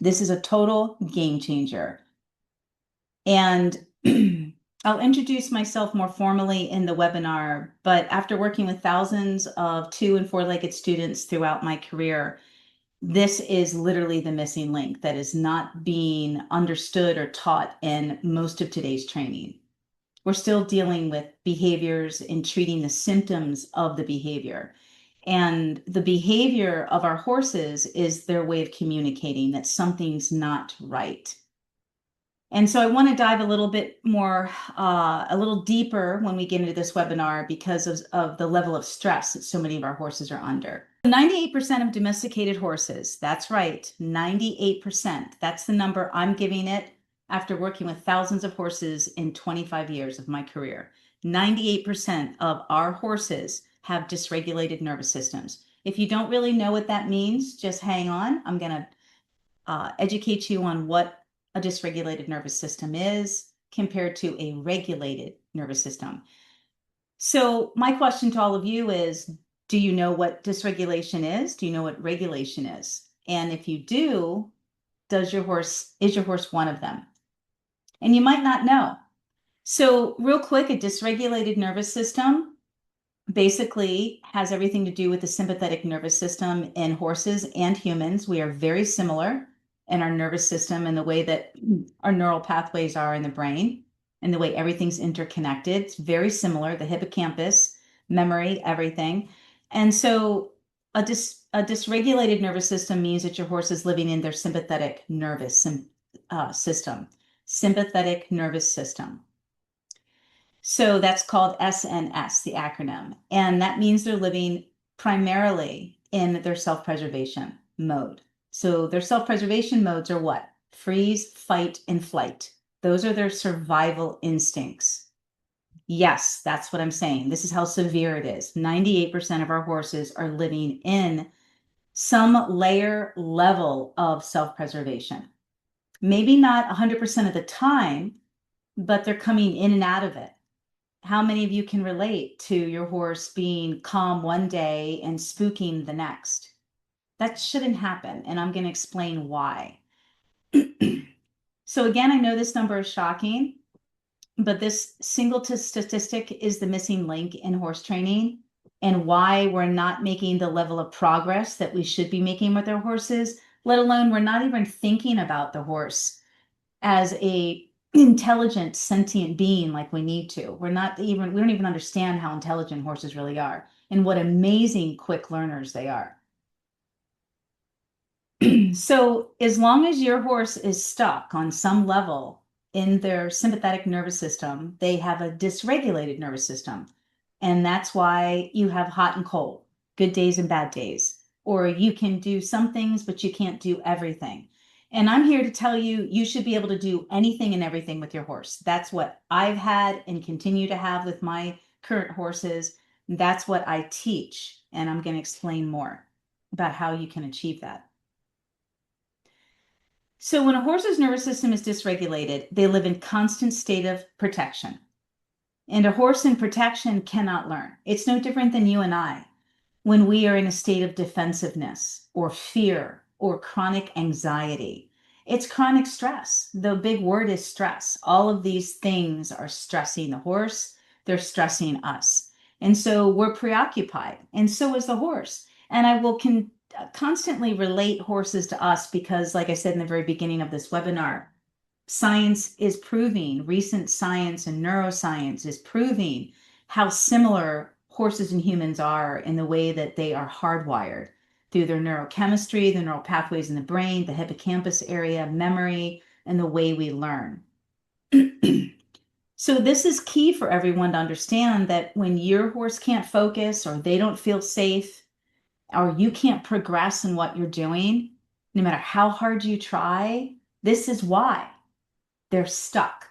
This is a total game changer. And I'll introduce myself more formally in the webinar, but after working with thousands of 2- and 4-legged students throughout my career, this is literally the missing link that is not being understood or taught in most of today's training. We're still dealing with behaviors and treating the symptoms of the behavior. And the behavior of our horses is their way of communicating that something's not right. And so I want to dive a little bit more, a little deeper when we get into this webinar because of the level of stress that so many of our horses are under. 98% of domesticated horses, that's right, 98%. That's the number I'm giving it after working with thousands of horses in 25 years of my career. 98% of our horses have dysregulated nervous systems. If you don't really know what that means, just hang on. I'm going to educate you on what a dysregulated nervous system is compared to a regulated nervous system. So my question to all of you is, do you know what dysregulation is? Do you know what regulation is? And if you do, is your horse one of them? And you might not know. So real quick, a dysregulated nervous system basically has everything to do with the sympathetic nervous system in horses and humans. We are very similar in our nervous system and the way that our neural pathways are in the brain and the way everything's interconnected. It's very similar, the hippocampus, memory, everything. And so a dysregulated nervous system means that your horse is living in their sympathetic nervous system. Sympathetic nervous system. So that's called SNS, the acronym. And that means they're living primarily in their self-preservation mode. So their self-preservation modes are what? Freeze, fight, and flight. Those are their survival instincts. Yes, that's what I'm saying. This is how severe it is. 98% of our horses are living in some level of self-preservation. Maybe not 100% of the time, but they're coming in and out of it. How many of you can relate to your horse being calm one day and spooking the next? That shouldn't happen, and I'm going to explain why. So again, I know this number is shocking, but this single statistic is the missing link in horse training and why we're not making the level of progress that we should be making with our horses, let alone we're not even thinking about the horse as a intelligent, sentient being like we need to. We don't even understand how intelligent horses really are and what amazing quick learners they are. So as long as your horse is stuck on some level in their sympathetic nervous system, they have a dysregulated nervous system. And that's why you have hot and cold, good days and bad days. Or you can do some things, but you can't do everything. And I'm here to tell you, you should be able to do anything and everything with your horse. That's what I've had and continue to have with my current horses. That's what I teach. And I'm going to explain more about how you can achieve that. So when a horse's nervous system is dysregulated, they live in constant state of protection. And a horse in protection cannot learn. It's no different than you and I when we are in a state of defensiveness or fear or chronic anxiety. It's chronic stress. The big word is stress. All of these things are stressing the horse. They're stressing us. And so we're preoccupied, and so is the horse. And I will constantly relate horses to us because, like I said in the very beginning of this webinar, science is proving, recent science and neuroscience is proving how similar horses and humans are in the way that they are hardwired through their neurochemistry, the neural pathways in the brain, the hippocampus area, memory, and the way we learn. So this is key for everyone to understand that when your horse can't focus or they don't feel safe or you can't progress in what you're doing, no matter how hard you try, this is why. They're stuck.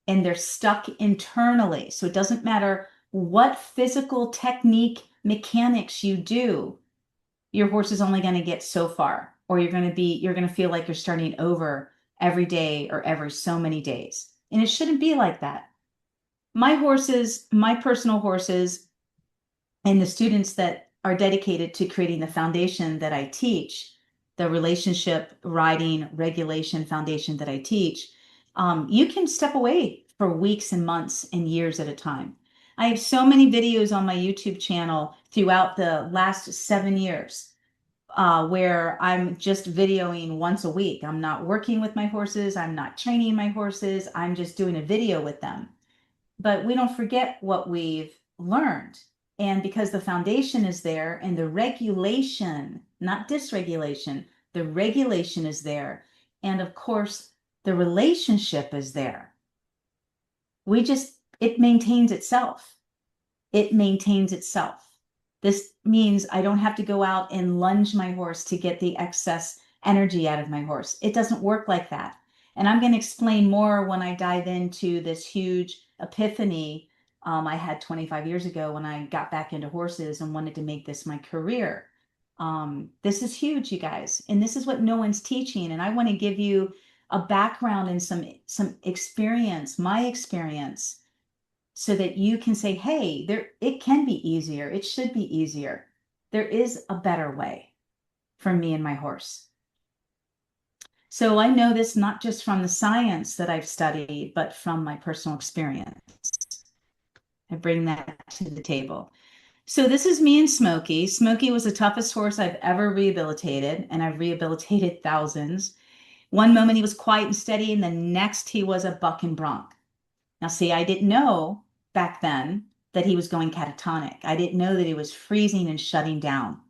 And they're stuck internally. So it doesn't matter what physical technique, mechanics you do, your horse is only going to get so far, or you're going to feel like you're starting over every day or every so many days. And it shouldn't be like that. My horses, my personal horses, and the students that are dedicated to creating the foundation that I teach, the relationship riding regulation foundation that I teach, you can step away for weeks and months and years at a time. I have so many videos on my YouTube channel throughout the last 7 years where I'm just videoing once a week. I'm not working with my horses. I'm not training my horses. I'm just doing a video with them. But we don't forget what we've learned. And because the foundation is there and the regulation, not dysregulation, the regulation is there. And of course, the relationship is there. It maintains itself. It maintains itself. This means I don't have to go out and lunge my horse to get the excess energy out of my horse. It doesn't work like that. And I'm going to explain more when I dive into this huge epiphany I had 25 years ago when I got back into horses and wanted to make this my career. This is huge, you guys, and this is what no one's teaching. And I want to give you a background and some experience, my experience, so that you can say, hey, it can be easier. It should be easier. There is a better way for me and my horse. So I know this not just from the science that I've studied, but from my personal experience. I bring that to the table. So this is me and Smokey. Smokey was the toughest horse I've ever rehabilitated, and I've rehabilitated thousands. One moment he was quiet and steady, and the next he was a buck and bronc. Now, see, I didn't know back then that he was going catatonic. I didn't know that he was freezing and shutting down.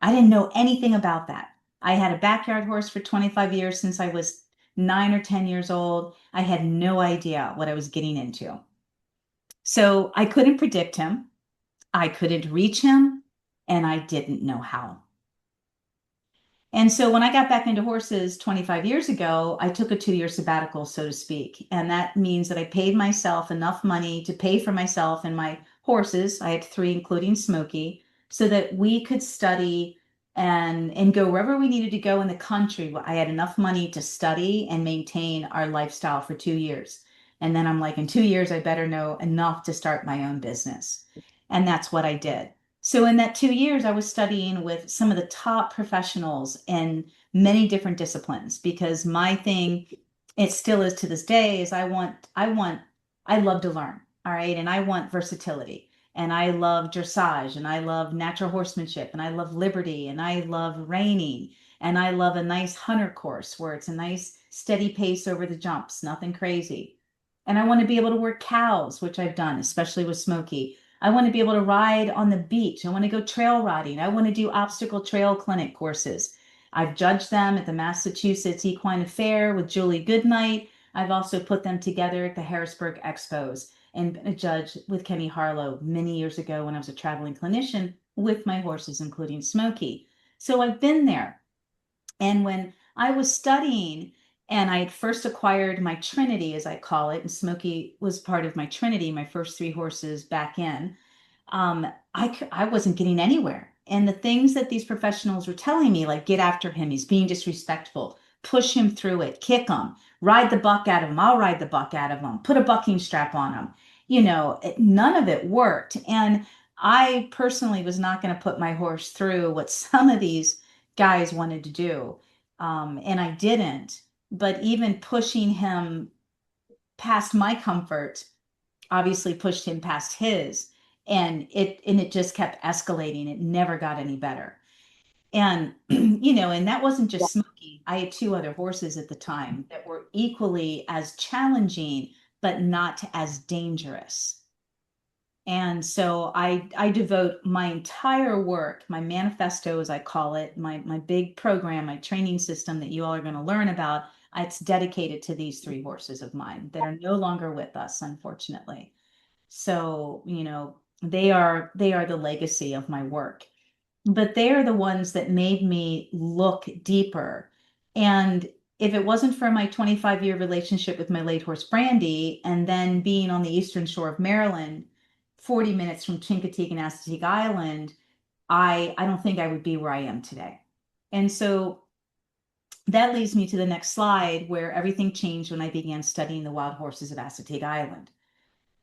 I didn't know anything about that. I had a backyard horse for 25 years since I was 9 or 10 years old. I had no idea what I was getting into. So I couldn't predict him. I couldn't reach him, and I didn't know how. And so when I got back into horses 25 years ago, I took a 2 year sabbatical, so to speak. And that means that I paid myself enough money to pay for myself and my horses. I had three, including Smokey, so that we could study and go wherever we needed to go in the country. I had enough money to study and maintain our lifestyle for 2 years. And then I'm like, in 2 years, I better know enough to start my own business. And that's what I did. So in that 2 years, I was studying with some of the top professionals in many different disciplines because my thing, it still is to this day, is I love to learn. All right. And I want versatility. And I love dressage and I love natural horsemanship and I love liberty and I love reining and I love a nice hunter course where it's a nice steady pace over the jumps, nothing crazy. And I want to be able to work cows, which I've done, especially with Smokey. I want to be able to ride on the beach. I want to go trail riding. I want to do obstacle trail clinic courses. I've judged them at the Massachusetts Equine Fair with Julie Goodnight. I've also put them together at the Harrisburg Expos and been a judge with Kenny Harlow many years ago when I was a traveling clinician with my horses, including Smokey. So I've been there. And when I was studying and I had first acquired my Trinity, as I call it, and Smokey was part of my Trinity, my first three horses back in, I wasn't getting anywhere. And the things that these professionals were telling me, like get after him, he's being disrespectful, push him through it, kick him, ride the buck out of him, I'll ride the buck out of him, put a bucking strap on him. None of it worked. And I personally was not going to put my horse through what some of these guys wanted to do. And I didn't. But even pushing him past my comfort obviously pushed him past his. And it just kept escalating. It never got any better. And and that wasn't just Smokey. I had two other horses at the time that were equally as challenging, but not as dangerous. And so I devote my entire work, my manifesto, as I call it, my big program, my training system that you all are going to learn about. It's dedicated to these three horses of mine that are no longer with us, unfortunately. So, they are the legacy of my work, but they are the ones that made me look deeper. And if it wasn't for my 25-year relationship with my late horse Brandy, and then being on the eastern shore of Maryland, 40 minutes from Chincoteague and Assateague Island, I don't think I would be where I am today. And so that leads me to the next slide where everything changed when I began studying the wild horses of Assateague Island.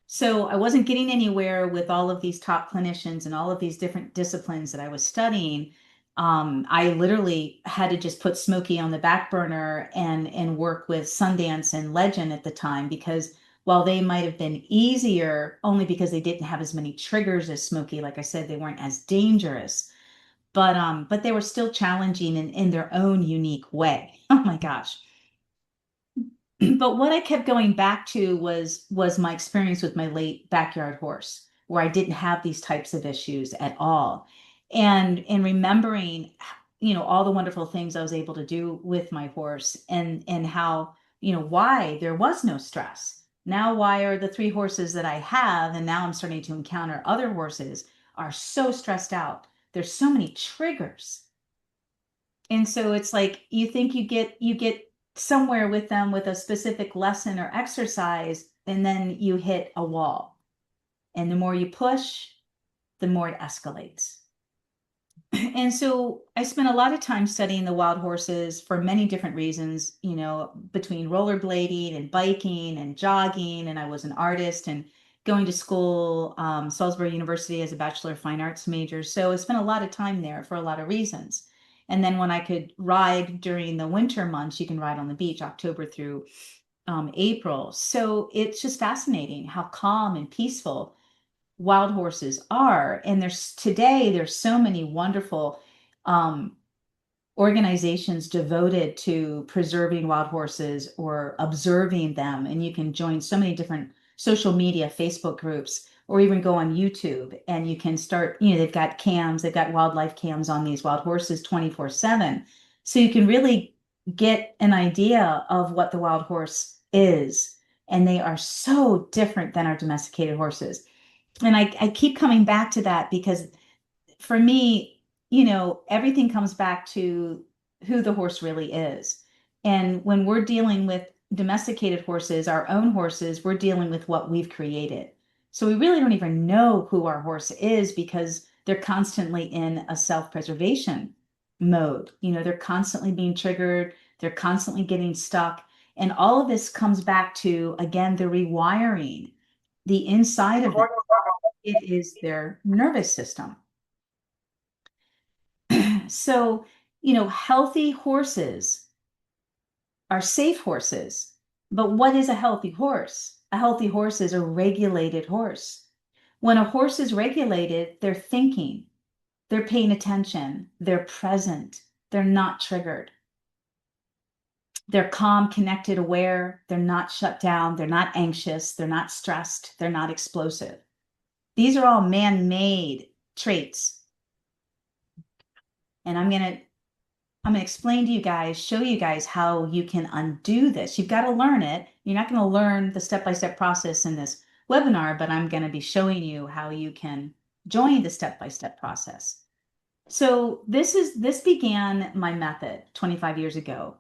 So I wasn't getting anywhere with all of these top clinicians and all of these different disciplines that I was studying. I literally had to just put Smokey on the back burner and work with Sundance and Legend at the time, because while they might have been easier only because they didn't have as many triggers as Smokey, like I said, they weren't as dangerous, but they were still challenging in their own unique way. Oh my gosh. But what I kept going back to was my experience with my late backyard horse, where I didn't have these types of issues at all. And remembering, all the wonderful things I was able to do with my horse, and how, why there was no stress. Now, why are the three horses that I have, and now I'm starting to encounter other horses, are so stressed out. There's so many triggers. And so it's like you think you get somewhere with them with a specific lesson or exercise, and then you hit a wall. And the more you push, the more it escalates. And so I spent a lot of time studying the wild horses for many different reasons, between rollerblading and biking and jogging. And I was an artist and going to school, Salisbury University, as a Bachelor of Fine Arts major. So I spent a lot of time there for a lot of reasons. And then when I could ride during the winter months, you can ride on the beach October through April. So it's just fascinating how calm and peaceful wild horses are. And there's so many wonderful um, organizations devoted to preserving wild horses or observing them. And you can join so many different social media, Facebook groups, or even go on YouTube and you can start, they've got cams, they've got wildlife cams on these wild horses 24/7. So you can really get an idea of what the wild horse is. And they are so different than our domesticated horses. And I keep coming back to that because for me, everything comes back to who the horse really is. And when we're dealing with domesticated horses, our own horses, we're dealing with what we've created. So we really don't even know who our horse is because they're constantly in a self-preservation mode. They're constantly being triggered, they're constantly getting stuck. And all of this comes back to, again, the rewiring, the inside of them. It is their nervous system. So, healthy horses are safe horses. But what is a healthy horse? A healthy horse is a regulated horse. When a horse is regulated, they're thinking, they're paying attention, they're present, they're not triggered. They're calm, connected, aware, they're not shut down, they're not anxious, they're not stressed, they're not explosive. These are all man-made traits. And I'm going to explain to you guys, show you guys how you can undo this. You've got to learn it. You're not going to learn the step-by-step process in this webinar, but I'm going to be showing you how you can join the step-by-step process. So this began my method 25 years ago.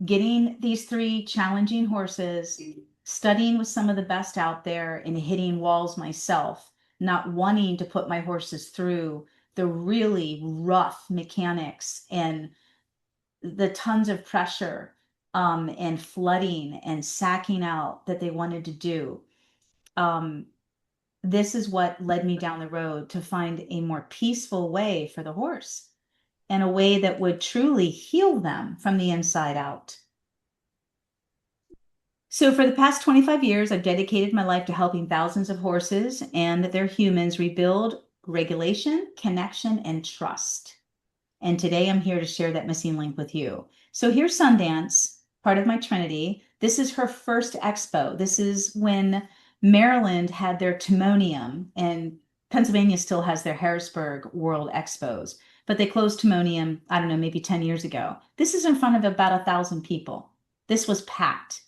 Getting these three challenging horses, studying with some of the best out there, and hitting walls myself, not wanting to put my horses through the really rough mechanics and the tons of pressure and flooding and sacking out that they wanted to do. This is what led me down the road to find a more peaceful way for the horse and a way that would truly heal them from the inside out. So for the past 25 years, I've dedicated my life to helping thousands of horses and their humans rebuild regulation, connection, and trust. And today I'm here to share that missing link with you. So here's Sundance, part of my Trinity. This is her first expo. This is when Maryland had their Timonium and Pennsylvania still has their Harrisburg World Expos, but they closed Timonium, I don't know, maybe 10 years ago. This is in front of about 1,000 people. This was packed.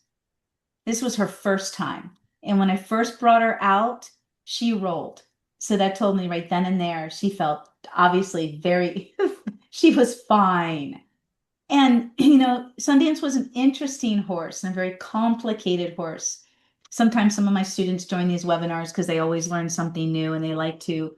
This was her first time. And when I first brought her out, she rolled. So that told me right then and there, she felt obviously very, she was fine. And, Sundance was an interesting horse and a very complicated horse. Sometimes some of my students join these webinars because they always learn something new and they like to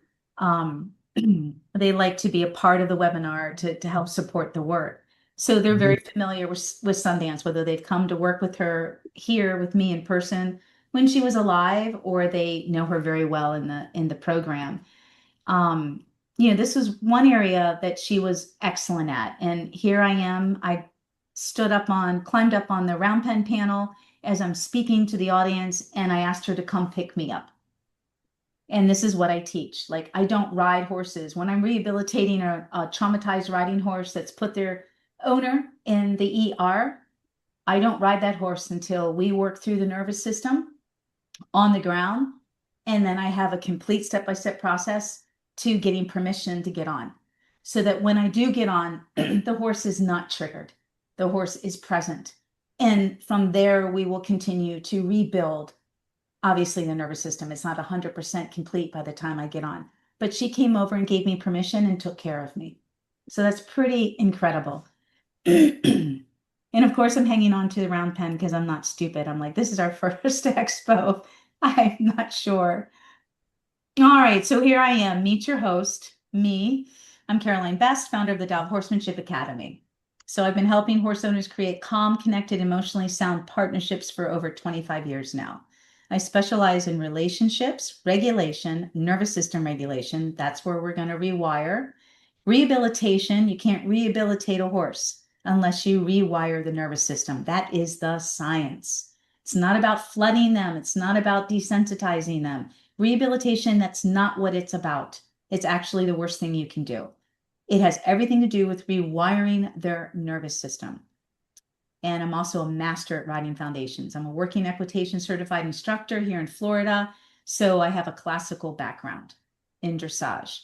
they like to be a part of the webinar to help support the work. So they're very familiar with Sundance, whether they've come to work with her here with me in person when she was alive, or they know her very well in the program. this was one area that she was excellent at. And here I am. I climbed up on the round pen panel as I'm speaking to the audience, and I asked her to come pick me up. And this is what I teach. Like, I don't ride horses. When I'm rehabilitating a traumatized riding horse that's put their owner in the ER, I don't ride that horse until we work through the nervous system on the ground. And then I have a complete step-by-step process to getting permission to get on. So that when I do get on, the horse is not triggered. The horse is present. And from there, we will continue to rebuild, obviously, the nervous system. It's not 100% complete by the time I get on. But she came over and gave me permission and took care of me. So that's pretty incredible. And of course, I'm hanging on to the round pen because I'm not stupid. I'm like, this is our first expo. I'm not sure. All right, so here I am. Meet your host, me. I'm Caroline Best, founder of the Dow Horsemanship Academy. So I've been helping horse owners create calm, connected, emotionally sound partnerships for over 25 years now. I specialize in relationships, regulation, nervous system regulation. That's where we're going to rewire. Rehabilitation. You can't rehabilitate a horse unless you rewire the nervous system. That is the science. It's not about flooding them. It's not about desensitizing them. Rehabilitation, that's not what it's about. It's actually the worst thing you can do. It has everything to do with rewiring their nervous system. And I'm also a master at riding foundations. I'm a working equitation certified instructor here in Florida. So I have a classical background in dressage.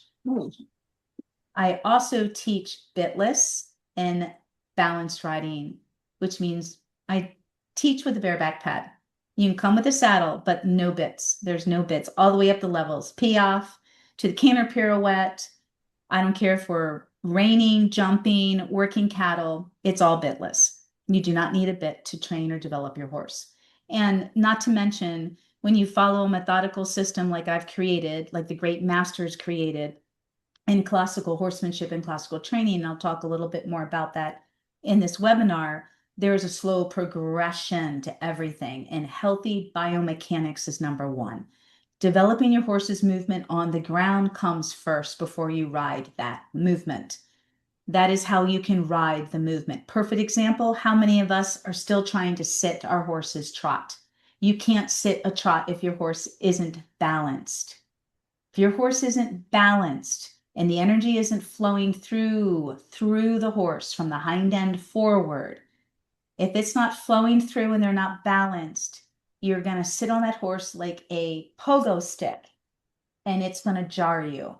I also teach bitless and balanced riding, which means I teach with a bareback pad. You can come with a saddle, but no bits. There's no bits all the way up the levels. Piaffe to the canter pirouette. I don't care if we're reining, jumping, working cattle. It's all bitless. You do not need a bit to train or develop your horse. And not to mention, when you follow a methodical system like I've created, like the great masters created in classical horsemanship and classical training, and I'll talk a little bit more about that in this webinar, there is a slow progression to everything, and healthy biomechanics is number one. Developing your horse's movement on the ground comes first before you ride that movement. That is how you can ride the movement. Perfect example, how many of us are still trying to sit our horse's trot? You can't sit a trot if your horse isn't balanced. If your horse isn't balanced and the energy isn't flowing through the horse from the hind end forward, if it's not flowing through and they're not balanced, you're going to sit on that horse like a pogo stick and it's going to jar you.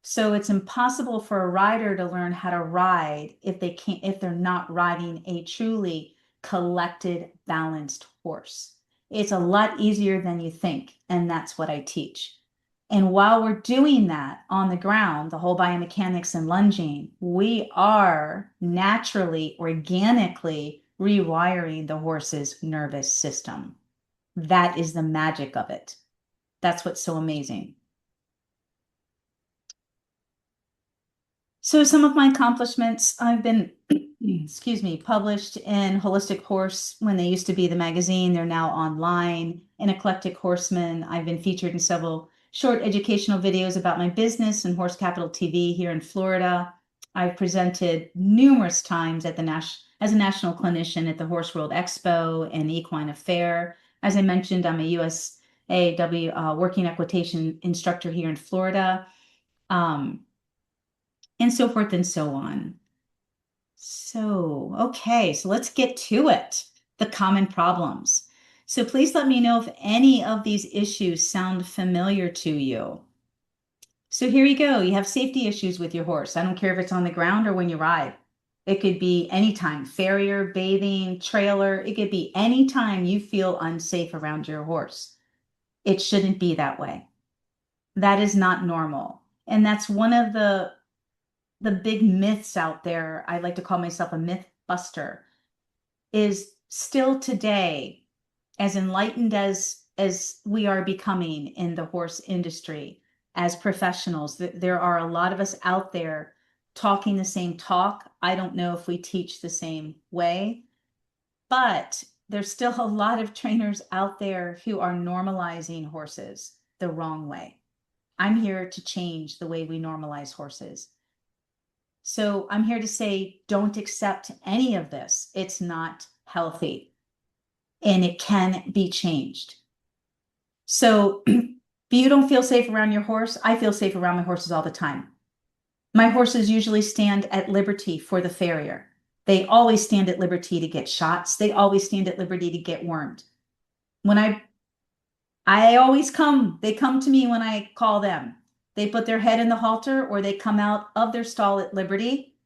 So it's impossible for a rider to learn how to ride if they're not riding a truly collected, balanced horse. It's a lot easier than you think, and that's what I teach. And while we're doing that on the ground, the whole biomechanics and lunging, we are naturally, organically rewiring the horse's nervous system. That is the magic of it. That's what's so amazing. So some of my accomplishments, I've been, excuse me, published in Holistic Horse when they used to be the magazine. They're now online. In Eclectic Horseman, I've been featured in several short educational videos about my business and Horse Capital TV here in Florida. I've presented numerous times at as a national clinician at the Horse World Expo and the Equine Affair. As I mentioned, I'm a USAW working equitation instructor here in Florida. And so forth and so on. So, okay, so let's get to it. The common problems. So please let me know if any of these issues sound familiar to you. So here you go. You have safety issues with your horse. I don't care if it's on the ground or when you ride. It could be anytime, farrier, bathing, trailer. It could be anytime you feel unsafe around your horse. It shouldn't be that way. That is not normal. And that's one of the big myths out there. I like to call myself a myth buster, is still today, as enlightened as we are becoming in the horse industry as professionals, there are a lot of us out there talking the same talk. I don't know if we teach the same way, but there's still a lot of trainers out there who are normalizing horses the wrong way. I'm here to change the way we normalize horses. So I'm here to say, don't accept any of this. It's not healthy and it can be changed. So if you don't feel safe around your horse, I feel safe around my horses all the time. My horses usually stand at liberty for the farrier. They always stand at liberty to get shots. They always stand at liberty to get wormed. When I always come, they come to me when I call them. They put their head in the halter or they come out of their stall at liberty.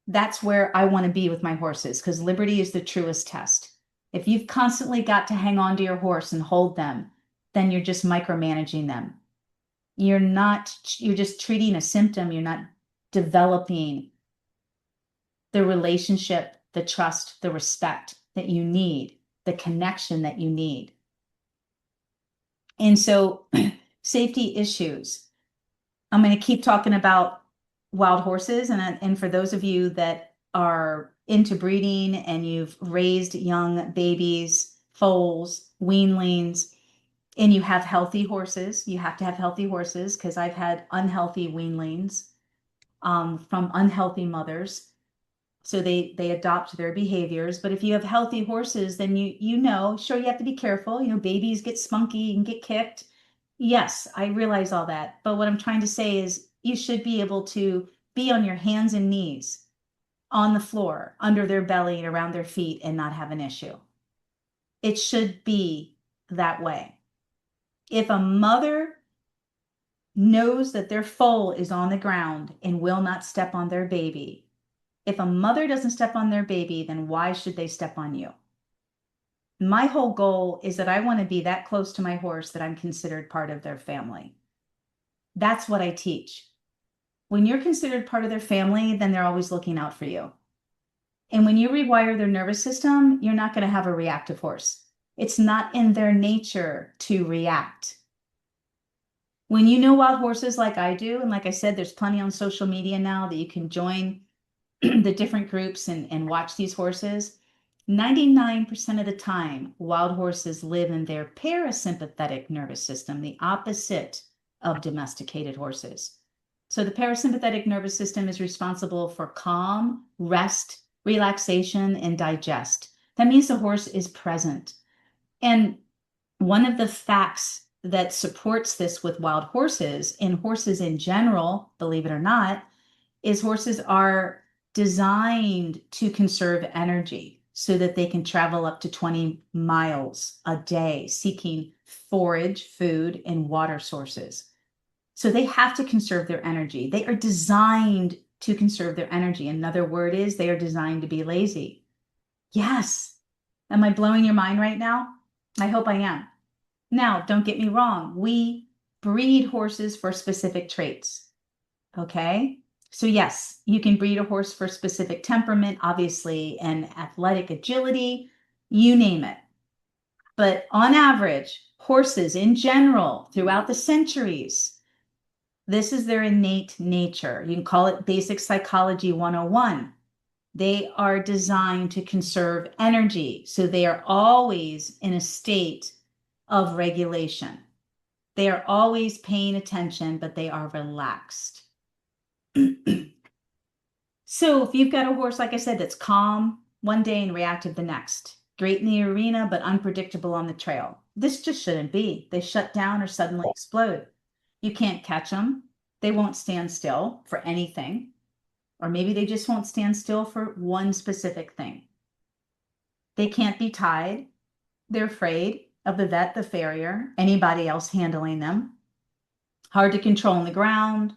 That's where I want to be with my horses because liberty is the truest test. If you've constantly got to hang on to your horse and hold them, then you're just micromanaging them. You're just treating a symptom. You're not developing the relationship, the trust, the respect that you need, the connection that you need. And so safety issues. I'm going to keep talking about wild horses. And for those of you that are into breeding and you've raised young babies, foals, weanlings, and you have healthy horses, you have to have healthy horses because I've had unhealthy weanlings from unhealthy mothers. So they adopt their behaviors. But if you have healthy horses, then you know, sure, you have to be careful. You know, babies get spunky and get kicked. Yes, I realize all that. But what I'm trying to say is you should be able to be on your hands and knees on the floor, under their belly and around their feet and not have an issue. It should be that way. If a mother knows that their foal is on the ground and will not step on their baby, if a mother doesn't step on their baby, then why should they step on you? My whole goal is that I want to be that close to my horse that I'm considered part of their family. That's what I teach. When you're considered part of their family, then they're always looking out for you. And when you rewire their nervous system, you're not going to have a reactive horse. It's not in their nature to react. When you know wild horses like I do, and like I said, there's plenty on social media now that you can join the different groups and watch these horses. 99% of the time, wild horses live in their parasympathetic nervous system, the opposite of domesticated horses. So the parasympathetic nervous system is responsible for calm, rest, relaxation, and digest. That means the horse is present. And one of the facts that supports this with wild horses and horses in general, believe it or not, is horses are designed to conserve energy so that they can travel up to 20 miles a day seeking forage, food, and water sources. So they have to conserve their energy. They are designed to conserve their energy. Another word is they are designed to be lazy. Yes. Am I blowing your mind right now? I hope I am. Now, don't get me wrong. We breed horses for specific traits. Okay. So yes, you can breed a horse for specific temperament, obviously, and athletic agility, you name it. But on average, horses in general, throughout the centuries, this is their innate nature. You can call it basic psychology 101. They are designed to conserve energy. So they are always in a state of regulation. They are always paying attention, but they are relaxed. So if you've got a horse, like I said, that's calm one day and reactive the next, great in the arena, but unpredictable on the trail, this just shouldn't be. They shut down or suddenly explode. You can't catch them. They won't stand still for anything. Or maybe they just won't stand still for one specific thing. They can't be tied. They're afraid of the vet, the farrier, anybody else handling them. Hard to control on the ground.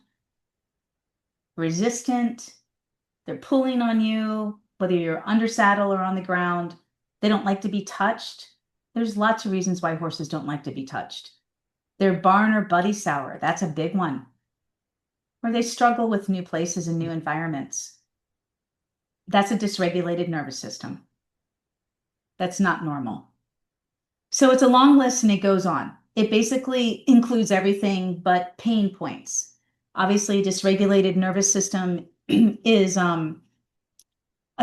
Resistant. They're pulling on you, whether you're under saddle or on the ground. They don't like to be touched. There's lots of reasons why horses don't like to be touched. They're barn or buddy sour. That's a big one. Or they struggle with new places and new environments. That's a dysregulated nervous system. That's not normal. So it's a long list and it goes on. It basically includes everything but pain points. Obviously, dysregulated nervous system is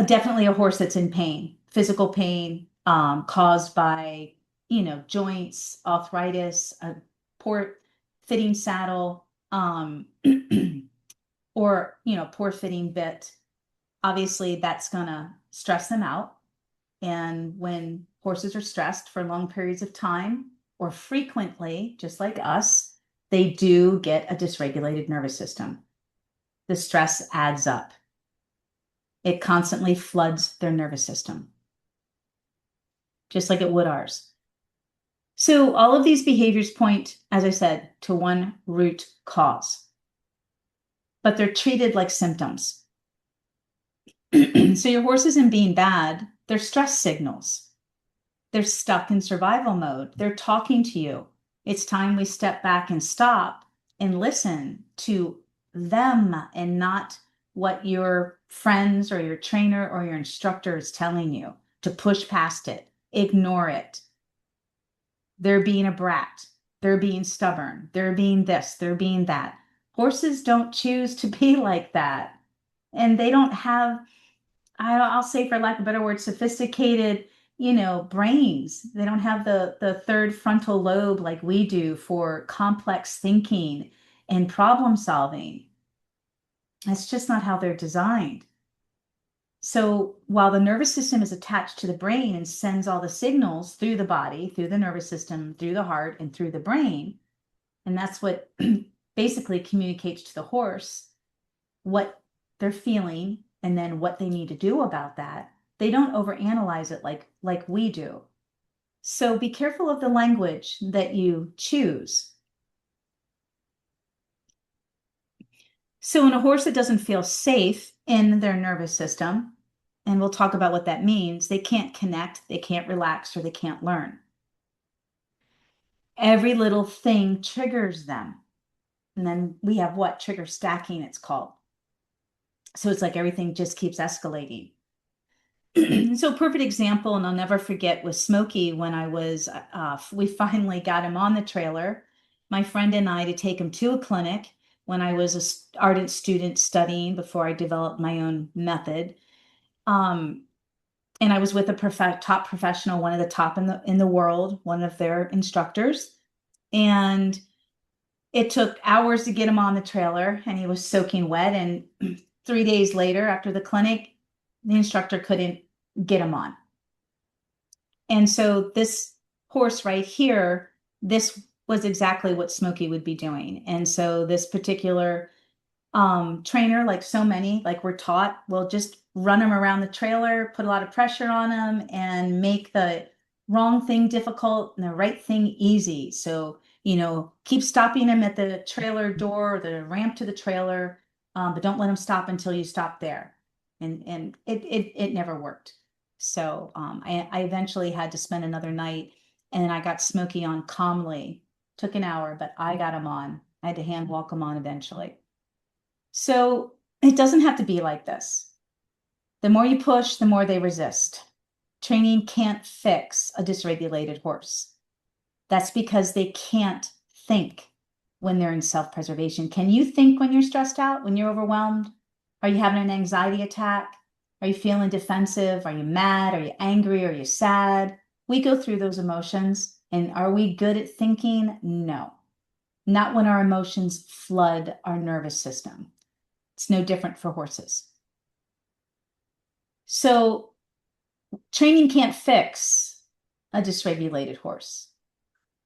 definitely a horse that's in pain, physical pain caused by, joints, arthritis, a poor fitting saddle, or, poor fitting bit, obviously that's gonna stress them out. And when horses are stressed for long periods of time or frequently, just like us, they do get a dysregulated nervous system. The stress adds up. It constantly floods their nervous system, just like it would ours. So all of these behaviors point, as I said, to one root cause, but they're treated like symptoms. So your horse isn't being bad, they're stress signals. They're stuck in survival mode. They're talking to you. It's time we step back and stop and listen to them and not what your friends or your trainer or your instructor is telling you, to push past it, ignore it. They're being a brat. They're being stubborn. They're being this. They're being that. Horses don't choose to be like that. And they don't have, I'll say for lack of a better word, sophisticated, brains. They don't have the third frontal lobe like we do for complex thinking and problem solving. That's just not how they're designed. So while the nervous system is attached to the brain and sends all the signals through the body, through the nervous system, through the heart, and through the brain, and that's what basically communicates to the horse what they're feeling and then what they need to do about that, they don't overanalyze it like we do. So be careful of the language that you choose. So in a horse that doesn't feel safe in their nervous system, and we'll talk about what that means, they can't connect, they can't relax, or they can't learn. Every little thing triggers them. And then we have what? Trigger stacking, it's called. So it's like everything just keeps escalating. So perfect example, and I'll never forget, was Smokey when we finally got him on the trailer, my friend and I, to take him to a clinic when I was an ardent student studying before I developed my own method. And I was with a top professional, one of the top in the world, one of their instructors. And it took hours to get him on the trailer, and he was soaking wet. And 3 days later, after the clinic, the instructor couldn't get him on. And so this horse right here, this was exactly what Smokey would be doing. And so this particular trainer, like so many, like we're taught, will just run him around the trailer, put a lot of pressure on him, and make the wrong thing difficult and the right thing easy. So, keep stopping him at the trailer door or the ramp to the trailer, but don't let him stop until you stop there. And it never worked. So I eventually had to spend another night, and I got Smokey on calmly. Took an hour, but I got him on. I had to hand walk him on eventually. So it doesn't have to be like this. The more you push, the more they resist. Training can't fix a dysregulated horse. That's because they can't think when they're in self-preservation. Can you think when you're stressed out, when you're overwhelmed? Are you having an anxiety attack? Are you feeling defensive? Are you mad? Are you angry? Are you sad? We go through those emotions. And are we good at thinking? No. Not when our emotions flood our nervous system. It's no different for horses. So training can't fix a dysregulated horse.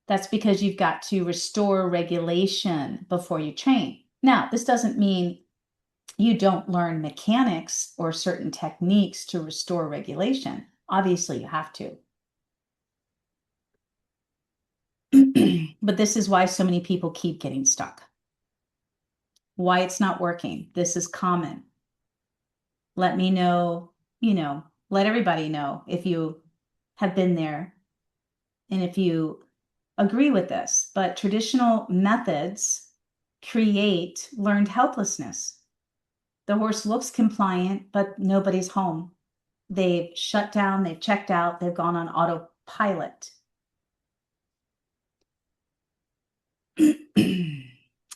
That's because you've got to restore regulation before you train. Now, this doesn't mean you don't learn mechanics or certain techniques to restore regulation. Obviously, you have to. But this is why so many people keep getting stuck. Why it's not working. This is common. Let me know, let everybody know if you have been there and if you agree with this. But traditional methods create learned helplessness. The horse looks compliant, but nobody's home. They've shut down, they've checked out, they've gone on autopilot.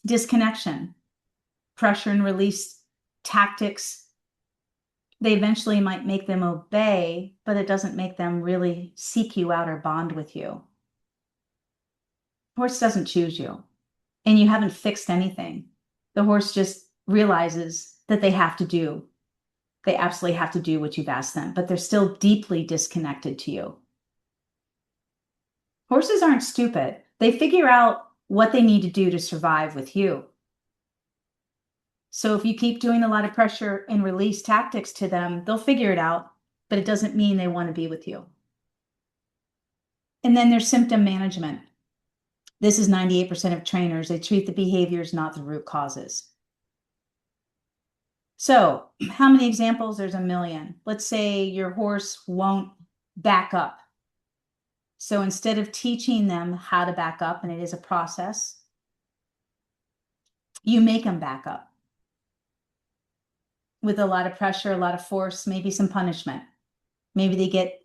Disconnection, pressure and release tactics, they eventually might make them obey, but it doesn't make them really seek you out or bond with you. Horse doesn't choose you. and you haven't fixed anything. The horse just realizes that they absolutely have to do what you've asked them, but they're still deeply disconnected to you. Horses aren't stupid. They figure out what they need to do to survive with you. So if you keep doing a lot of pressure and release tactics to them, they'll figure it out, but it doesn't mean they want to be with you. And then there's symptom management. This is 98% of trainers. They treat the behaviors, not the root causes. So how many examples? There's a million. Let's say your horse won't back up. So instead of teaching them how to back up, and it is a process, you make them back up with a lot of pressure, a lot of force, maybe some punishment. Maybe they get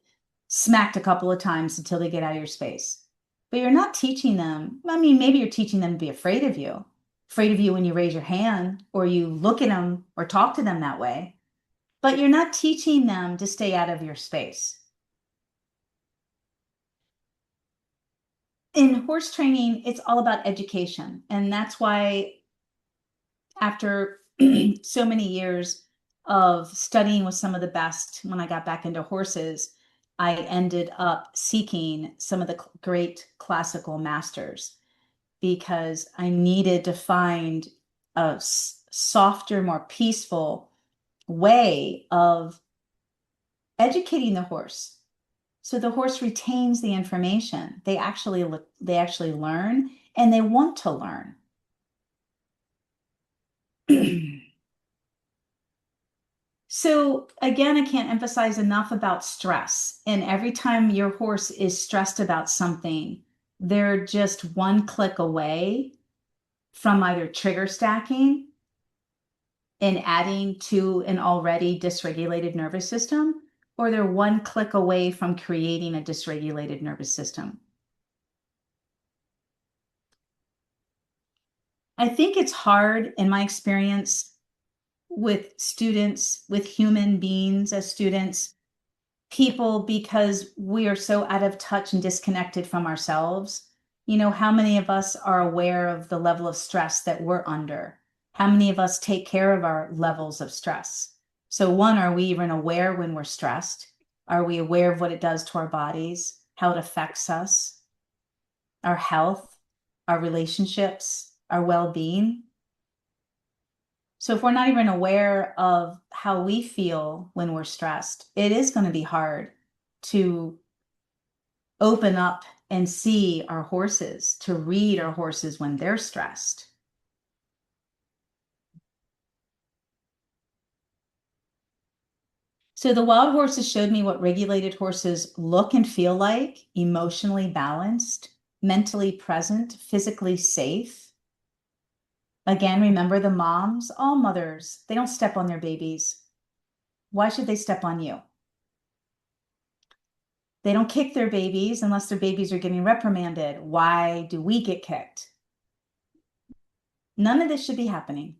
smacked a couple of times until they get out of your space. But you're not teaching them. I mean, maybe you're teaching them to be afraid of you when you raise your hand or you look at them or talk to them that way. But you're not teaching them to stay out of your space. In horse training, it's all about education. And that's why after so many years of studying with some of the best, when I got back into horses, I ended up seeking some of the great classical masters because I needed to find a softer, more peaceful way of educating the horse. So the horse retains the information. They actually learn, and they want to learn. So again, I can't emphasize enough about stress. And every time your horse is stressed about something, they're just one click away from either trigger stacking and adding to an already dysregulated nervous system, or they're one click away from creating a dysregulated nervous system. I think it's hard, in my experience, with students, with human beings as students, people, because we are so out of touch and disconnected from ourselves. You know, how many of us are aware of the level of stress that we're under? How many of us take care of our levels of stress? So one, are we even aware when we're stressed? Are we aware of what it does to our bodies, how it affects us, our health, our relationships, our well-being? So if we're not even aware of how we feel when we're stressed, it is going to be hard to open up and see our horses, to read our horses when they're stressed. So the wild horses showed me what regulated horses look and feel like: emotionally balanced, mentally present, physically safe. Again, remember the moms, all mothers, they don't step on their babies. Why should they step on you? They don't kick their babies unless their babies are getting reprimanded. Why do we get kicked? None of this should be happening.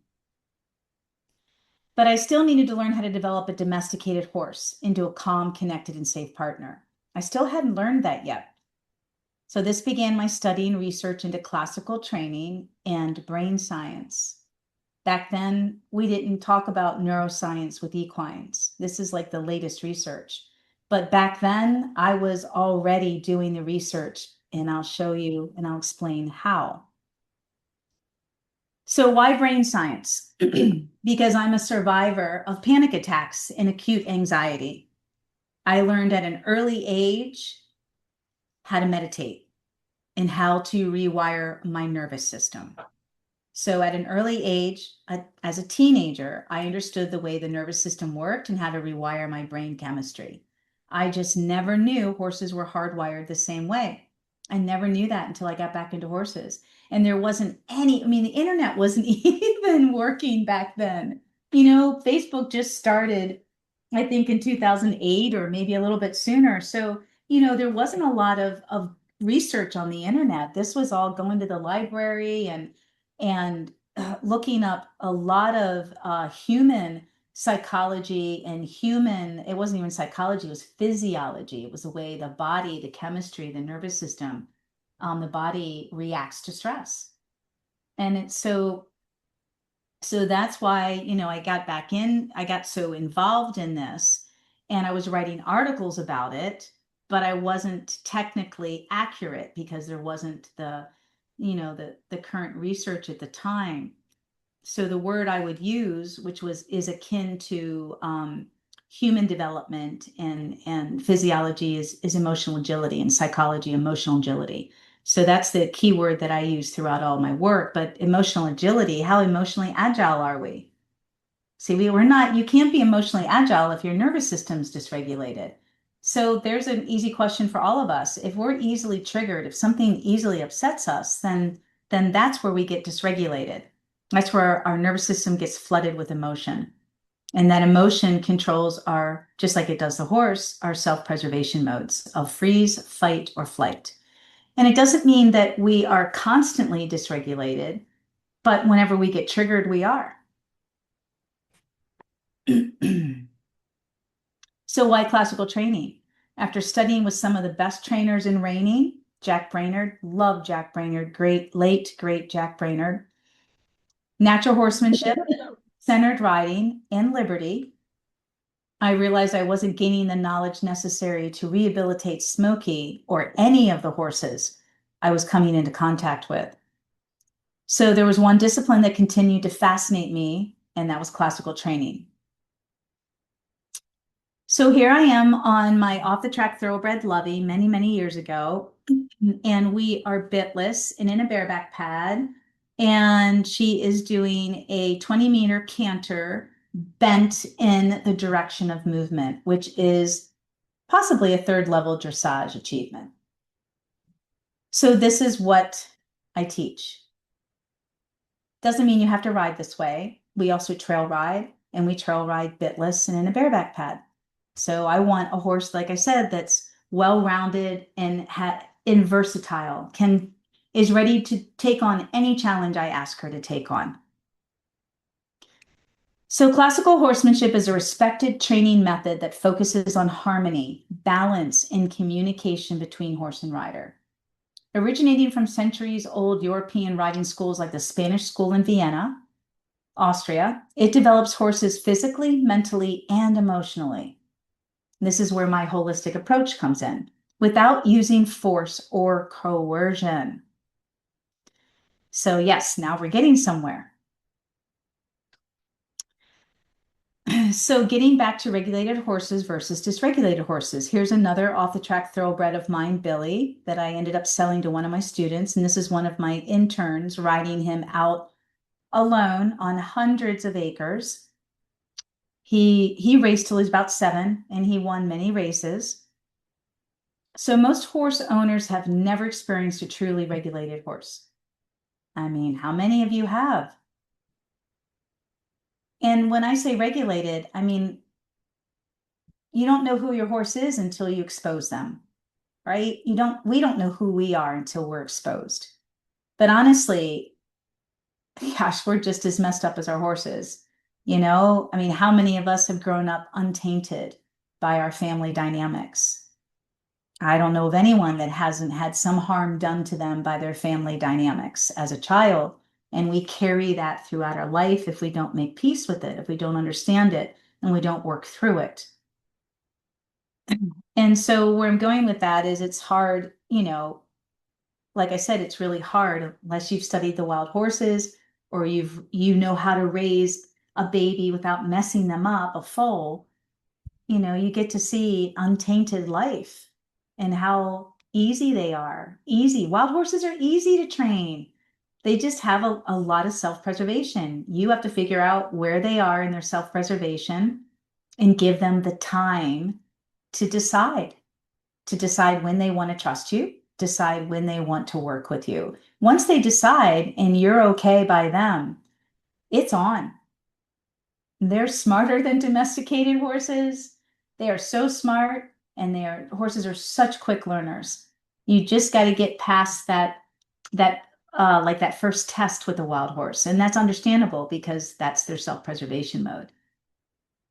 But I still needed to learn how to develop a domesticated horse into a calm, connected, and safe partner. I still hadn't learned that yet. So this began my study and research into classical training and brain science. Back then, we didn't talk about neuroscience with equines. This is like the latest research. But back then, I was already doing the research, and I'll show you and I'll explain how. So why brain science? Because I'm a survivor of panic attacks and acute anxiety. I learned at an early age how to meditate and how to rewire my nervous system. So at an early age, as a teenager, I understood the way the nervous system worked and how to rewire my brain chemistry. I just never knew horses were hardwired the same way. I never knew that until I got back into horses. And there wasn't any, I mean, the internet wasn't even working back then. You know, Facebook just started, I think, in 2008 or maybe a little bit sooner. So, you know, there wasn't a lot of research on the internet. This was all going to the library and looking up a lot of human psychology and it wasn't even psychology, it was physiology. It was the way the body, the chemistry, the nervous system, the body reacts to stress. And it's so that's why, I got back in, I got so involved in this, and I was writing articles about it, but I wasn't technically accurate because there wasn't the current research at the time. So the word I would use, which is akin to human development and physiology, is emotional agility, and psychology, emotional agility. So that's the key word that I use throughout all my work. But emotional agility, how emotionally agile are we? See, we're not, you can't be emotionally agile if your nervous system's dysregulated. So there's an easy question for all of us. If we're easily triggered, if something easily upsets us, then that's where we get dysregulated. That's where our nervous system gets flooded with emotion. And that emotion controls just like it does the horse, our self-preservation modes of freeze, fight, or flight. And it doesn't mean that we are constantly dysregulated, but whenever we get triggered, we are. So why classical training? After studying with some of the best trainers in reining, Jack Brainerd, love Jack Brainerd, great Jack Brainerd, natural horsemanship, centered riding, and liberty, I realized I wasn't gaining the knowledge necessary to rehabilitate Smokey or any of the horses I was coming into contact with. So there was one discipline that continued to fascinate me, and that was classical training. So here I am on my off-the-track thoroughbred Lovey many years ago, and we are bitless and in a bareback pad, and she is doing a 20-meter canter bent in the direction of movement, which is possibly a third level dressage achievement. So this is what I teach. Doesn't mean you have to ride this way. We also trail ride, and we trail ride bitless and in a bareback pad. So I want a horse, like I said, that's well-rounded and versatile, is ready to take on any challenge I ask her to take on. So classical horsemanship is a respected training method that focuses on harmony, balance, and communication between horse and rider. Originating from centuries-old European riding schools like the Spanish School in Vienna, Austria, it develops horses physically, mentally, and emotionally. This is where my holistic approach comes in, without using force or coercion. So yes, now we're getting somewhere. So getting back to regulated horses versus dysregulated horses. Here's another off-the-track thoroughbred of mine, Billy, that I ended up selling to one of my students. And this is one of my interns riding him out alone on hundreds of acres. He raced till he was about 7, and he won many races. So most horse owners have never experienced a truly regulated horse. I mean, how many of you have? And when I say regulated, I mean, you don't know who your horse is until you expose them, right? We don't know who we are until we're exposed. But honestly, gosh, we're just as messed up as our horses. I mean, how many of us have grown up untainted by our family dynamics? I don't know of anyone that hasn't had some harm done to them by their family dynamics as a child. And we carry that throughout our life if we don't make peace with it, if we don't understand it, and we don't work through it. And so where I'm going with that is it's hard, like I said, it's really hard unless you've studied the wild horses or you know how to raise a baby without messing them up, a foal. You get to see untainted life and how easy they are. Easy. Wild horses are easy to train. They just have a lot of self-preservation. You have to figure out where they are in their self-preservation and give them the time to decide when they want to trust you, decide when they want to work with you. Once they decide and you're okay by them, it's on. They're smarter than domesticated horses. They are so smart, and horses are such quick learners. You just got to get past that like that first test with a wild horse, and that's understandable because that's their self-preservation mode.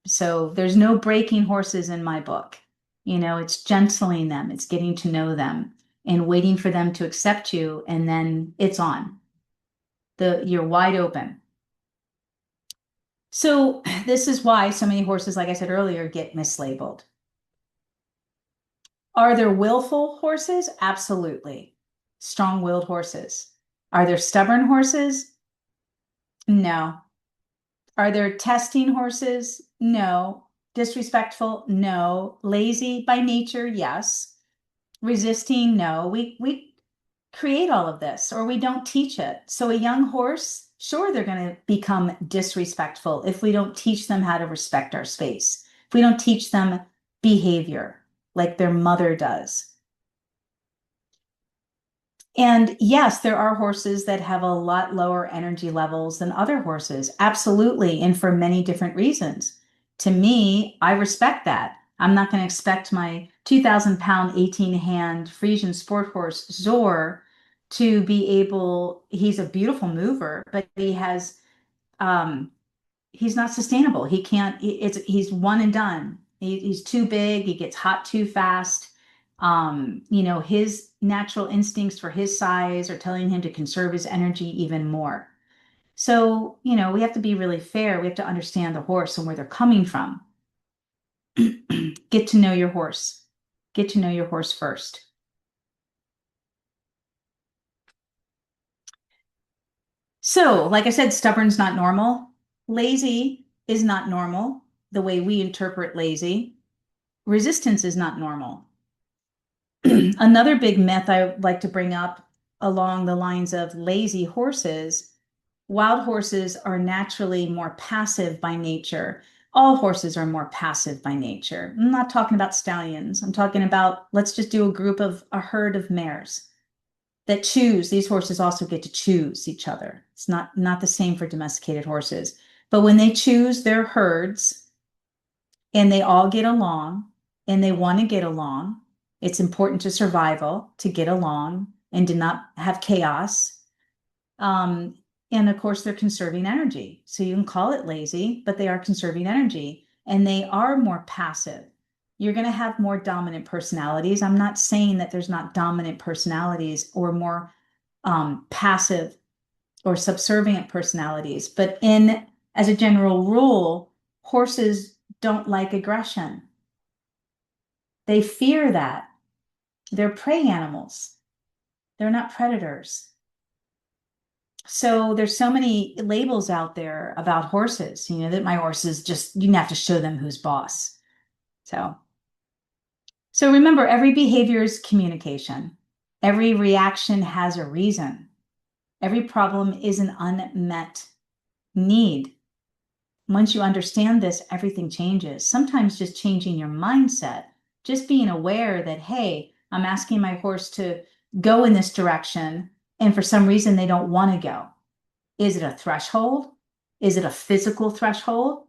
So there's no breaking horses in my book. It's gentling them, it's getting to know them and waiting for them to accept you, and then it's on. You're wide open. So this is why so many horses, like I said earlier, get mislabeled. Are there willful horses? Absolutely. Strong-willed horses. Are there stubborn horses? No. Are there testing horses? No. Disrespectful? No. Lazy by nature? Yes. Resisting? No. We create all of this, or we don't teach it. So a young horse, sure, they're going to become disrespectful if we don't teach them how to respect our space. If we don't teach them behavior like their mother does. And yes, there are horses that have a lot lower energy levels than other horses. Absolutely. And for many different reasons. To me, I respect that. I'm not going to expect my 2,000-pound, 18-hand Frisian sport horse, Zor, to be able, he's a beautiful mover, but he's not sustainable. He can't, he's one and done. He's too big. He gets hot too fast. His natural instincts for his size are telling him to conserve his energy even more. So, we have to be really fair. We have to understand the horse and where they're coming from. Get to know your horse. Get to know your horse first. So, like I said, stubborn's not normal. Lazy is not normal, the way we interpret lazy. Resistance is not normal. Another big myth I would like to bring up along the lines of lazy horses, wild horses are naturally more passive by nature. All horses are more passive by nature. I'm not talking about stallions. I'm talking about, let's just do a herd of mares that choose. These horses also get to choose each other. It's not the same for domesticated horses. But when they choose their herds and they all get along and they want to get along, it's important to survival to get along and to not have chaos. And of course, they're conserving energy. So you can call it lazy, but they are conserving energy and they are more passive. You're going to have more dominant personalities. I'm not saying that there's not dominant personalities or more passive or subservient personalities, but as a general rule, horses don't like aggression. They fear that. They're prey animals. They're not predators. So there's so many labels out there about horses, that my horses just, you have to show them who's boss. So remember, every behavior is communication. Every reaction has a reason. Every problem is an unmet need. Once you understand this, everything changes. Sometimes just changing your mindset, just being aware that, hey, I'm asking my horse to go in this direction, and for some reason they don't want to go. Is it a threshold? Is it a physical threshold?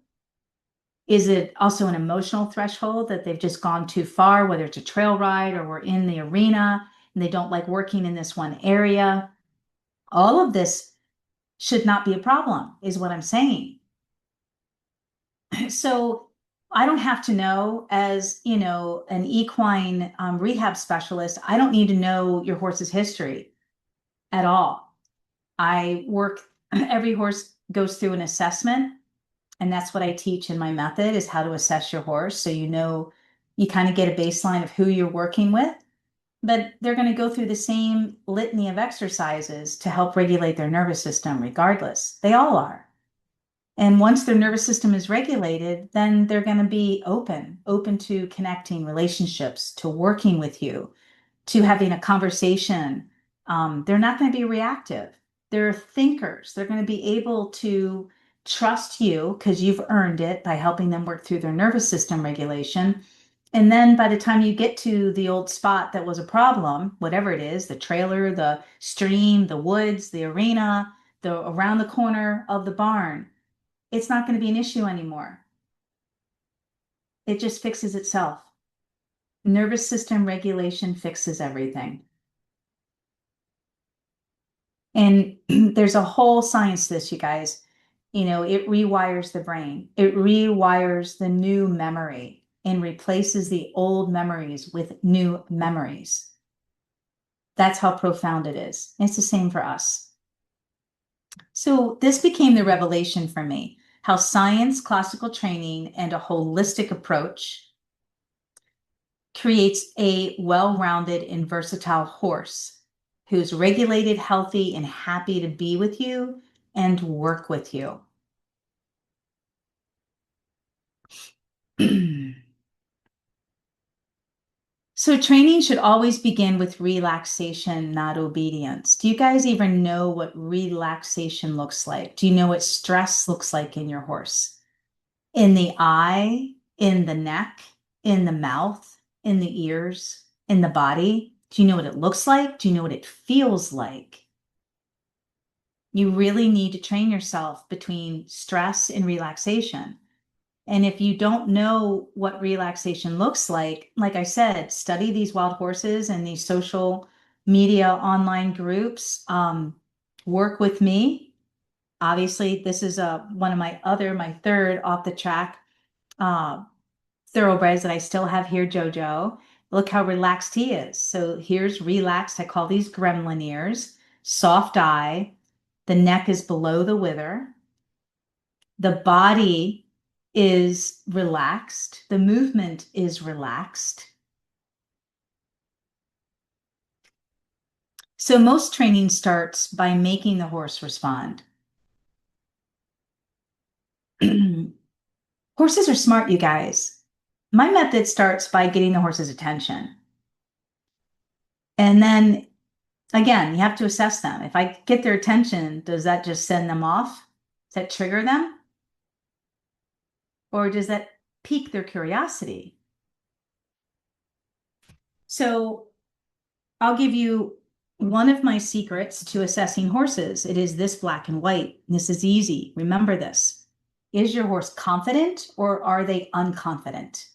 Is it also an emotional threshold that they've just gone too far, whether it's a trail ride or we're in the arena and they don't like working in this one area? All of this should not be a problem, is what I'm saying. So I don't have to know, as an equine rehab specialist, I don't need to know your horse's history at all. Every horse goes through an assessment, and that's what I teach in my method, is how to assess your horse. So you kind of get a baseline of who you're working with, but they're going to go through the same litany of exercises to help regulate their nervous system regardless. They all are. And once their nervous system is regulated, then they're going to be open to connecting relationships, to working with you, to having a conversation. They're not going to be reactive. They're thinkers. They're going to be able to trust you because you've earned it by helping them work through their nervous system regulation. And then by the time you get to the old spot that was a problem, whatever it is, the trailer, the stream, the woods, the arena, around the corner of the barn, it's not going to be an issue anymore. It just fixes itself. Nervous system regulation fixes everything. And there's a whole science to this, you guys. It rewires the brain. It rewires the new memory and replaces the old memories with new memories. That's how profound it is. It's the same for us. So this became the revelation for me, how science, classical training, and a holistic approach creates a well-rounded and versatile horse who's regulated, healthy, and happy to be with you and work with you. So training should always begin with relaxation, not obedience. Do you guys even know what relaxation looks like? Do you know what stress looks like in your horse? In the eye, in the neck, in the mouth, in the ears, in the body? Do you know what it looks like? Do you know what it feels like? You really need to train yourself between stress and relaxation. And if you don't know what relaxation looks like I said, study these wild horses and these social media online groups. Work with me. Obviously, this is one of my third off the track uh, thoroughbreds that I still have here, Jojo. Look how relaxed he is. So here's relaxed. I call these gremlin ears. Soft eye. The neck is below the wither. The body is relaxed. The movement is relaxed. So most training starts by making the horse respond. Horses are smart, you guys. My method starts by getting the horse's attention. And then again, you have to assess them. If I get their attention, does that just send them off? Does that trigger them? Or does that pique their curiosity? So I'll give you one of my secrets to assessing horses. It is this black and white. This is easy. Remember this. Is your horse confident or are they unconfident?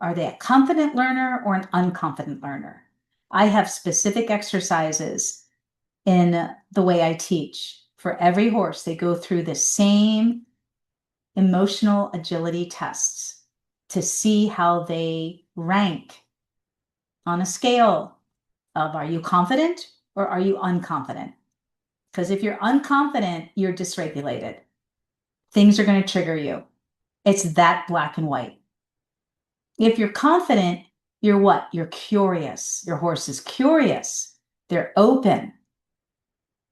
Are they a confident learner or an unconfident learner? I have specific exercises in the way I teach. For every horse, they go through the same emotional agility tests to see how they rank on a scale of are you confident or are you unconfident? Because if you're unconfident, you're dysregulated. Things are going to trigger you. It's that black and white. If you're confident, you're what? You're curious. Your horse is curious. They're open.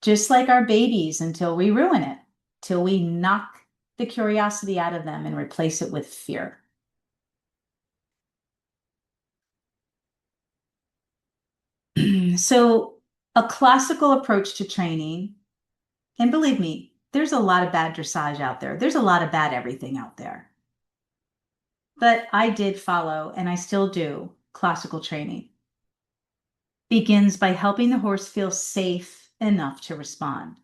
Just like our babies until we ruin it, till we knock the curiosity out of them and replace it with fear. So a classical approach to training, and believe me, there's a lot of bad dressage out there. There's a lot of bad everything out there. But I did follow, and I still do, classical training. Begins by helping the horse feel safe enough to respond.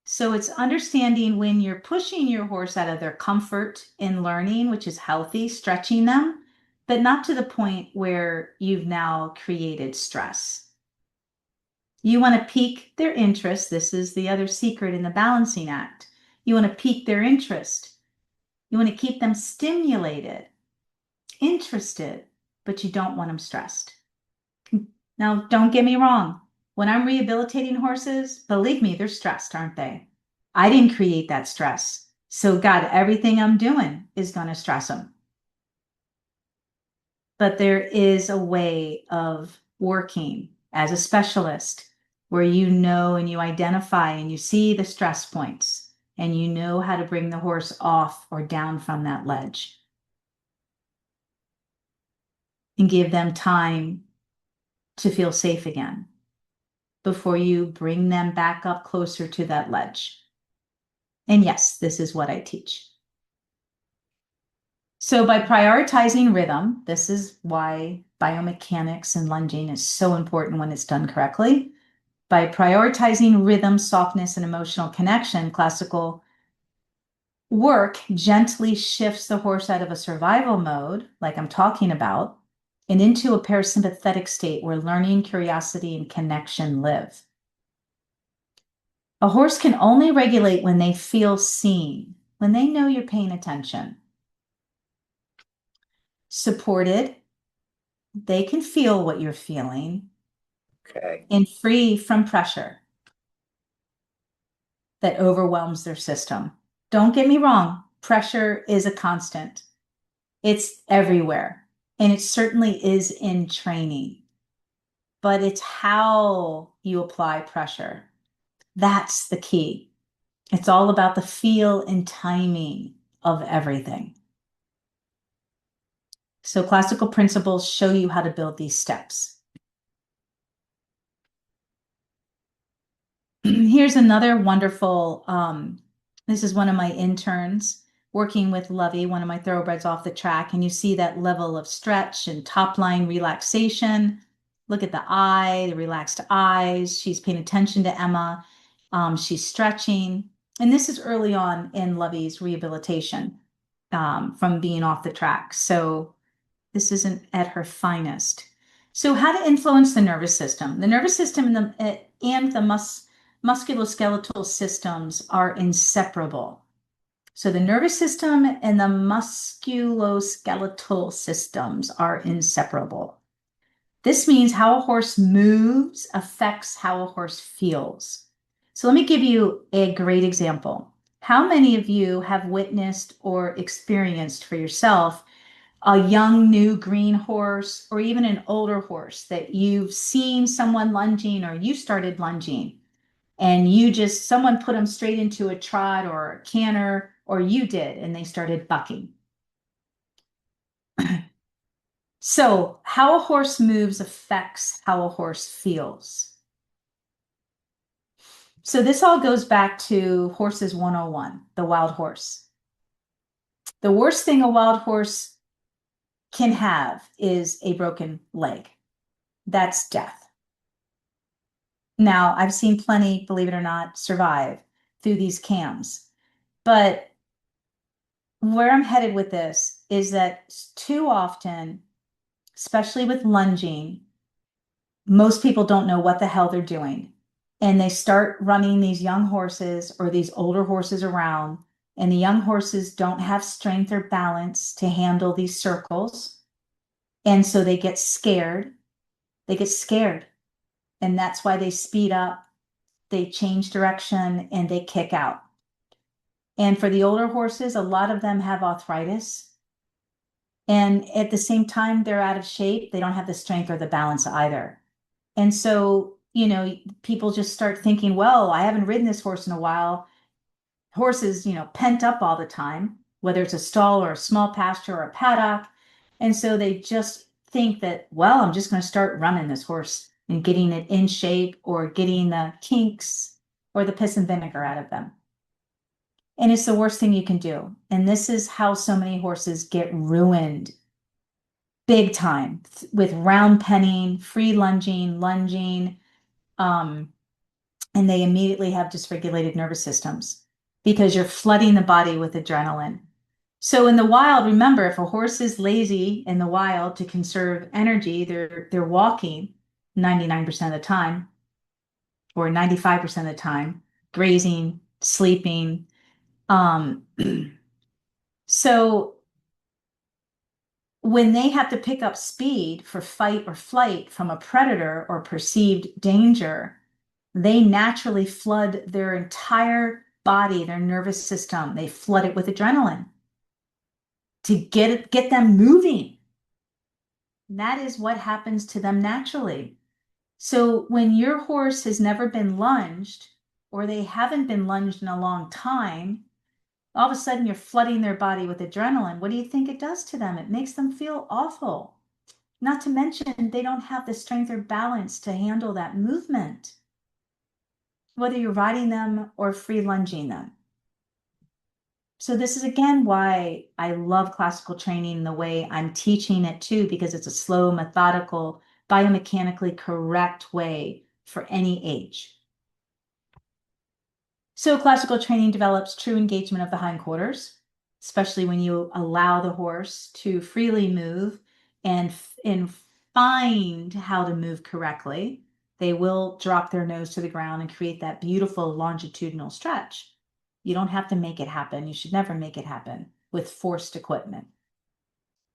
So it's understanding when you're pushing your horse out of their comfort in learning, which is healthy, stretching them, but not to the point where you've now created stress. You want to pique their interest. This is the other secret in the balancing act. You want to pique their interest. You want to keep them stimulated, interested, but you don't want them stressed. Now, don't get me wrong. When I'm rehabilitating horses, believe me, they're stressed, aren't they? I didn't create that stress. So God, everything I'm doing is going to stress them. But there is a way of working as a specialist where you know and you identify and you see the stress points and you know how to bring the horse off or down from that ledge and give them time to feel safe again before you bring them back up closer to that ledge. And yes, this is what I teach. So by prioritizing rhythm, this is why biomechanics and lunging is so important when it's done correctly. By prioritizing rhythm, softness, and emotional connection, classical work gently shifts the horse out of a survival mode, like I'm talking about, and into a parasympathetic state where learning, curiosity, and connection live. A horse can only regulate when they feel seen, when they know you're paying attention. Supported, they can feel what you're feeling. Okay. And free from pressure. that overwhelms their system. Don't get me wrong, pressure is a constant. It's everywhere, and it certainly is in training, but it's how you apply pressure. That's the key. It's all about the feel and timing of everything. So classical principles show you how to build these steps. Here's another wonderful, this is one of my interns working with Lovey, one of my thoroughbreds off the track, and you see that level of stretch and top line relaxation. Look at the eye, the relaxed eyes. She's paying attention to Emma. She's stretching. And this is early on in Lovey's rehabilitation from being off the track. So this isn't at her finest. So how to influence the nervous system? The nervous system and the musculoskeletal systems are inseparable. So the nervous system and the musculoskeletal systems are inseparable. This means how a horse moves affects how a horse feels. So let me give you a great example. How many of you have witnessed or experienced for yourself a young new green horse or even an older horse that you've seen someone lunging or you started lunging and someone put them straight into a trot or a canter or you did and they started bucking? So how a horse moves affects how a horse feels. So this all goes back to Horses 101, the wild horse. The worst thing a wild horse can have is a broken leg. That's death. Now, I've seen plenty, believe it or not, survive through these cams. But where I'm headed with this is that too often, especially with lunging, most people don't know what the hell they're doing. And they start running these young horses or these older horses around, and the young horses don't have strength or balance to handle these circles. And so they get scared. They get scared. And that's why they speed up, they change direction, and they kick out. And for the older horses, a lot of them have arthritis. And at the same time, they're out of shape. They don't have the strength or the balance either. And so, people just start thinking, well, I haven't ridden this horse in a while. Horses, pent up all the time, whether it's a stall or a small pasture or a paddock. And so they just think that, well, I'm just going to start running this horse and getting it in shape or getting the kinks or the piss and vinegar out of them. And it's the worst thing you can do. And this is how so many horses get ruined big time with round penning, free lunging, and they immediately have dysregulated nervous systems because you're flooding the body with adrenaline. So in the wild, remember, if a horse is lazy in the wild to conserve energy, they're walking 99% of the time or 95% of the time, grazing, sleeping. So when they have to pick up speed for fight or flight from a predator or perceived danger, they naturally flood their entire body, their nervous system. They flood it with adrenaline to get them moving. And that is what happens to them naturally. So when your horse has never been lunged or they haven't been lunged in a long time, all of a sudden you're flooding their body with adrenaline. What do you think it does to them? It makes them feel awful. Not to mention they don't have the strength or balance to handle that movement, whether you're riding them or free lunging them. So this is again why I love classical training the way I'm teaching it too, because it's a slow, methodical, biomechanically correct way for any age. So classical training develops true engagement of the hindquarters, especially when you allow the horse to freely move and find how to move correctly. They will drop their nose to the ground and create that beautiful longitudinal stretch. You don't have to make it happen. You should never make it happen with forced equipment.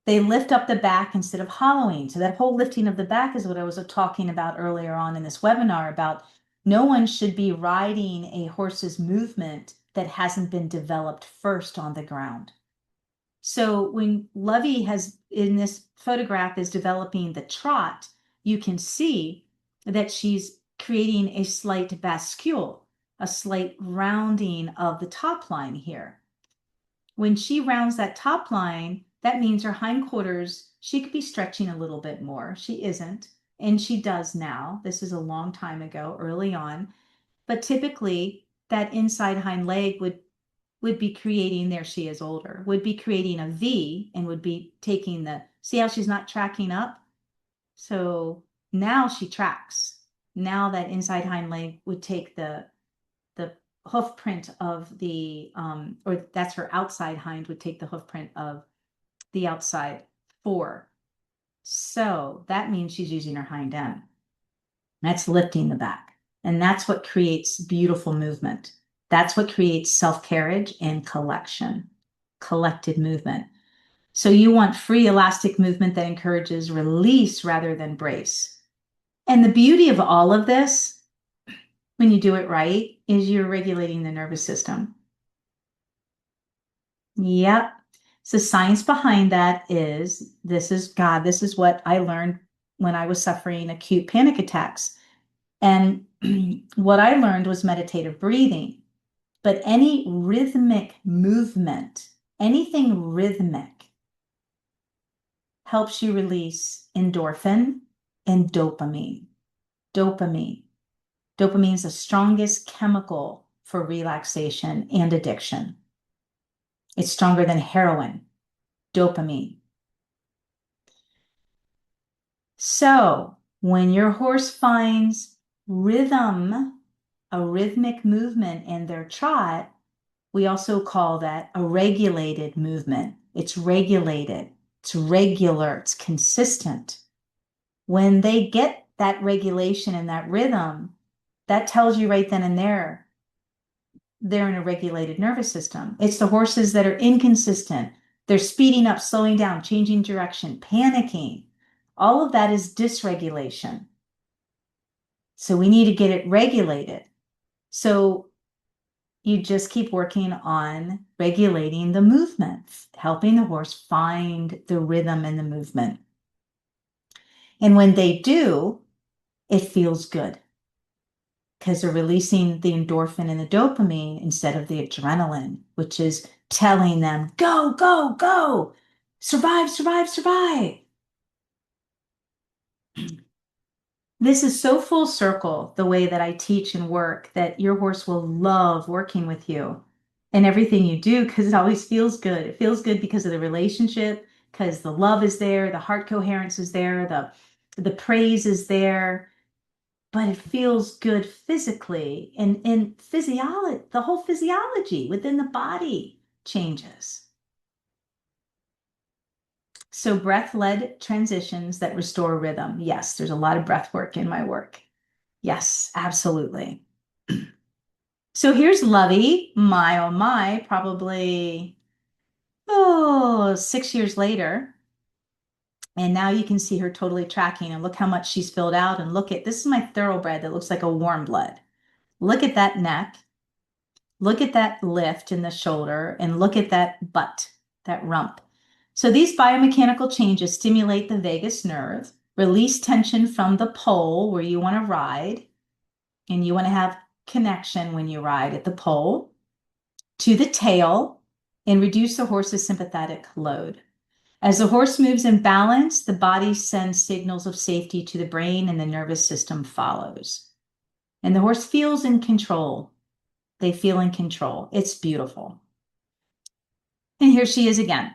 They lift up the back instead of hollowing. So that whole lifting of the back is what I was talking about earlier on in this webinar about No one should be riding a horse's movement that hasn't been developed first on the ground. So when Lovey has in this photograph is developing the trot, you can see that she's creating a slight bascule, a slight rounding of the top line here. When she rounds that top line, that means her hindquarters, she could be stretching a little bit more. She isn't, and she does now. This is a long time ago, early on. But typically, that inside hind leg would be creating, there she is older, would be creating a V and would be taking the, see how she's not tracking up? So now she tracks. Now that inside hind leg would take the hoof print of the, or that's her outside hind would take the hoof print of the outside fore. So that means she's using her hind end. That's lifting the back. And that's what creates beautiful movement. That's what creates self-carriage and collected movement. So you want free elastic movement that encourages release rather than brace. And the beauty of all of this, when you do it right, is you're regulating the nervous system. Yep. So science behind that is, this is what I learned when I was suffering acute panic attacks. And what I learned was meditative breathing. But any rhythmic movement, anything rhythmic, helps you release endorphin and dopamine. Dopamine. Dopamine is the strongest chemical for relaxation and addiction. It's stronger than heroin. Dopamine. So when your horse finds rhythm, a rhythmic movement in their trot, we also call that a regulated movement. It's regulated, it's regular, it's consistent. When they get that regulation and that rhythm, that tells you right then and there, they're in a regulated nervous system. It's the horses that are inconsistent. They're speeding up, slowing down, changing direction, panicking. All of that is dysregulation. So we need to get it regulated. So you just keep working on regulating the movement, helping the horse find the rhythm in the movement. And when they do, it feels good because they're releasing the endorphin and the dopamine instead of the adrenaline, which is telling them, go, go, go, survive, survive, survive. This is so full circle, the way that I teach and work, that your horse will love working with you and everything you do because it always feels good. It feels good because of the relationship, because the love is there, the heart coherence is there, the praise is there, but it feels good physically and physiology, the whole physiology within the body changes. So breath-led transitions that restore rhythm. Yes, there's a lot of breath work in my work. Yes, absolutely. So here's Lovey, my oh my, probably 6 years later. And now you can see her totally tracking and look how much she's filled out. And look at, this is my thoroughbred that looks like a warm blood. Look at that neck. Look at that lift in the shoulder and look at that butt, that rump. So these biomechanical changes stimulate the vagus nerve, release tension from the pole where you want to ride, and you want to have connection when you ride at the pole, to the tail, and reduce the horse's sympathetic load. As the horse moves in balance, the body sends signals of safety to the brain and the nervous system follows. And the horse feels in control. They feel in control. It's beautiful. And here she is again.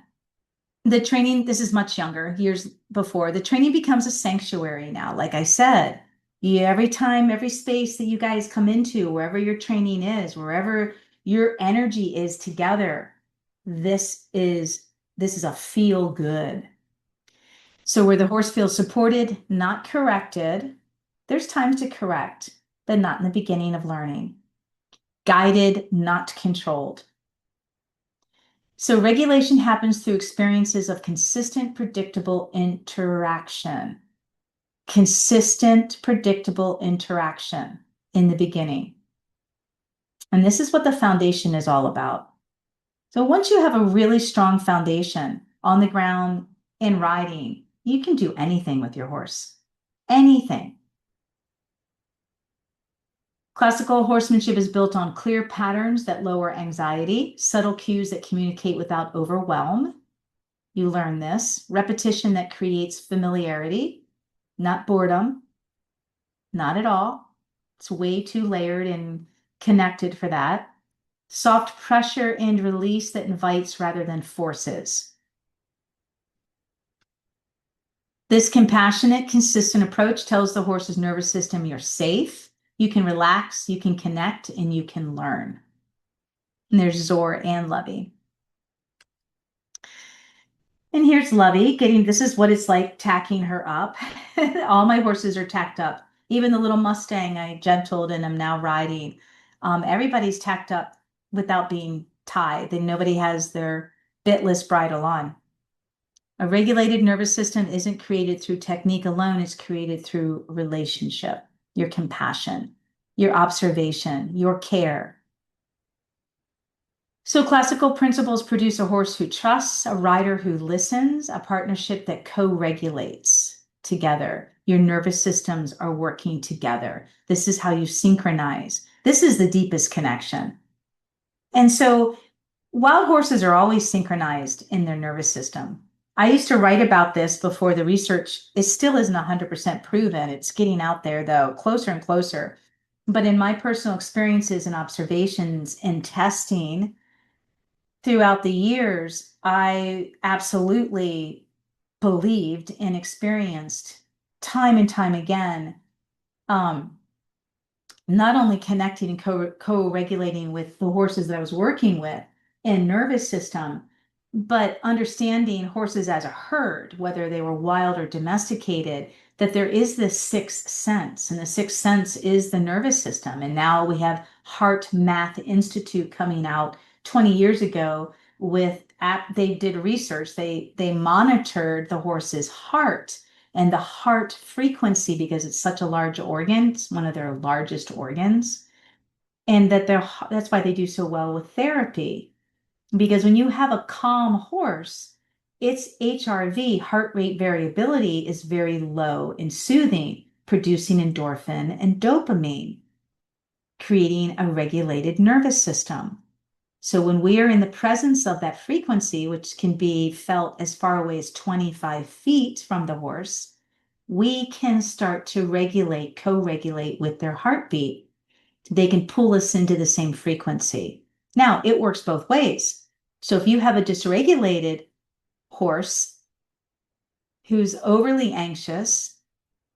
The training, this is much younger, years before. The training becomes a sanctuary now. Like I said, every time, every space that you guys come into, wherever your training is, wherever your energy is together, this is a feel good. So where the horse feels supported, not corrected, there's times to correct, but not in the beginning of learning. Guided, not controlled. So regulation happens through experiences of consistent, predictable interaction. Consistent, predictable interaction. in the beginning. And this is what the foundation is all about. So once you have a really strong foundation on the ground in riding, you can do anything with your horse. Anything. Classical horsemanship is built on clear patterns that lower anxiety, subtle cues that communicate without overwhelm. You learn this. Repetition that creates familiarity, not boredom, not at all. It's way too layered and connected for that. Soft pressure and release that invites rather than forces. This compassionate, consistent approach tells the horse's nervous system you're safe, you can relax, you can connect, and you can learn. And there's Zor and Lovey. And here's Lovey this is what it's like tacking her up. All my horses are tacked up. Even the little Mustang I gentled and am now riding. Everybody's tacked up without being tied. Nobody has their bitless bridle on. A regulated nervous system isn't created through technique alone, it's created through relationship, your compassion, your observation, your care. So classical principles produce a horse who trusts, a rider who listens, a partnership that co-regulates together. Your nervous systems are working together. This is how you synchronize. This is the deepest connection. And so wild horses are always synchronized in their nervous system. I used to write about this before the research. It still isn't 100% proven. It's getting out there, though, closer and closer. But in my personal experiences and observations and testing throughout the years, I absolutely believed and experienced time and time again, not only connecting and co-regulating with the horses that I was working with and nervous system, but understanding horses as a herd, whether they were wild or domesticated, that there is this sixth sense, and the sixth sense is the nervous system. And now we have Heart Math Institute coming out 20 years ago they did research. They monitored the horse's heart and the heart frequency because it's such a large organ. It's one of their largest organs. And that's why they do so well with therapy. Because when you have a calm horse, its HRV, heart rate variability, is very low and soothing, producing endorphin and dopamine, creating a regulated nervous system. So when we are in the presence of that frequency, which can be felt as far away as 25 feet from the horse, we can start to regulate, co-regulate with their heartbeat. They can pull us into the same frequency. Now, it works both ways. So if you have a dysregulated horse who's overly anxious,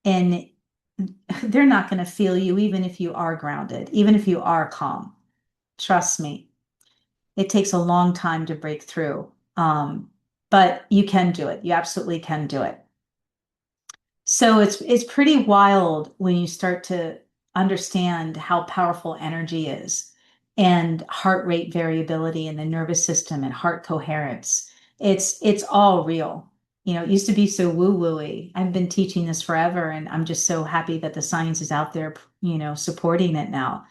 and they're not going to feel you even if you are grounded, even if you are calm. Trust me, it takes a long time to break through, but you can do it. You absolutely can do it. So it's pretty wild when you start to understand how powerful energy is and heart rate variability in the nervous system and heart coherence. It's all real. It used to be so woo-wooey. I've been teaching this forever, and I'm just so happy that the science is out there, supporting it now.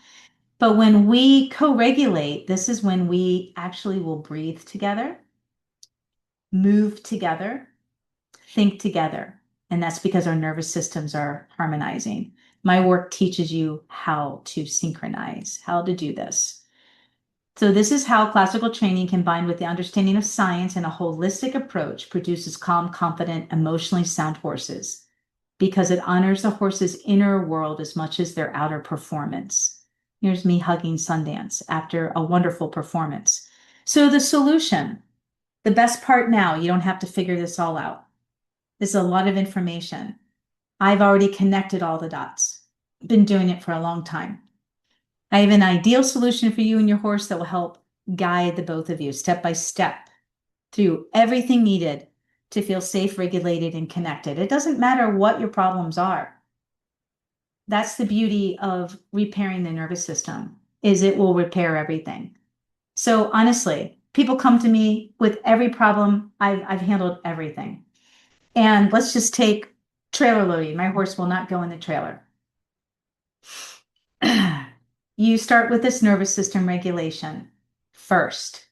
But when we co-regulate, this is when we actually will breathe together, move together, think together. And that's because our nervous systems are harmonizing. My work teaches you how to synchronize, how to do this. So this is how classical training combined with the understanding of science and a holistic approach produces calm, confident, emotionally sound horses, because it honors the horse's inner world as much as their outer performance. Here's me hugging Sundance after a wonderful performance. So the solution, the best part now, you don't have to figure this all out. This is a lot of information. I've already connected all the dots. Been doing it for a long time. I have an ideal solution for you and your horse that will help guide the both of you step by step through everything needed to feel safe, regulated, and connected. It doesn't matter what your problems are. That's the beauty of repairing the nervous system, is it will repair everything. So honestly, people come to me with every problem. I've handled everything. And let's just take trailer loading. My horse will not go in the trailer. You start with this nervous system regulation first.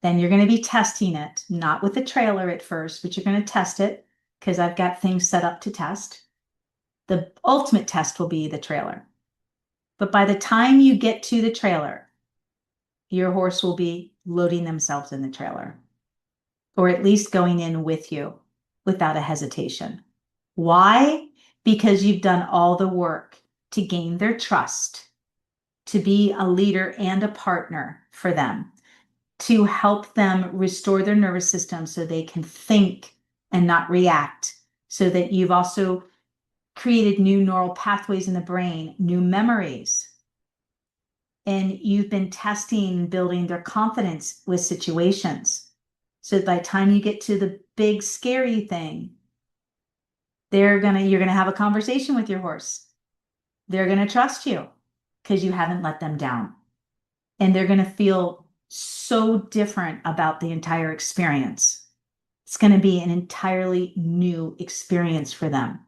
Then you're going to be testing it, not with the trailer at first, but you're going to test it because I've got things set up to test. The ultimate test will be the trailer. But by the time you get to the trailer, your horse will be loading themselves in the trailer, or at least going in with you without a hesitation. Why? Because you've done all the work to gain their trust, to be a leader and a partner for them, to help them restore their nervous system so they can think and not react, so that you've also created new neural pathways in the brain, new memories. And you've been testing, building their confidence with situations. So by the time you get to the big scary thing, you're gonna have a conversation with your horse. They're gonna trust you because you haven't let them down. And they're gonna feel so different about the entire experience. It's gonna be an entirely new experience for them.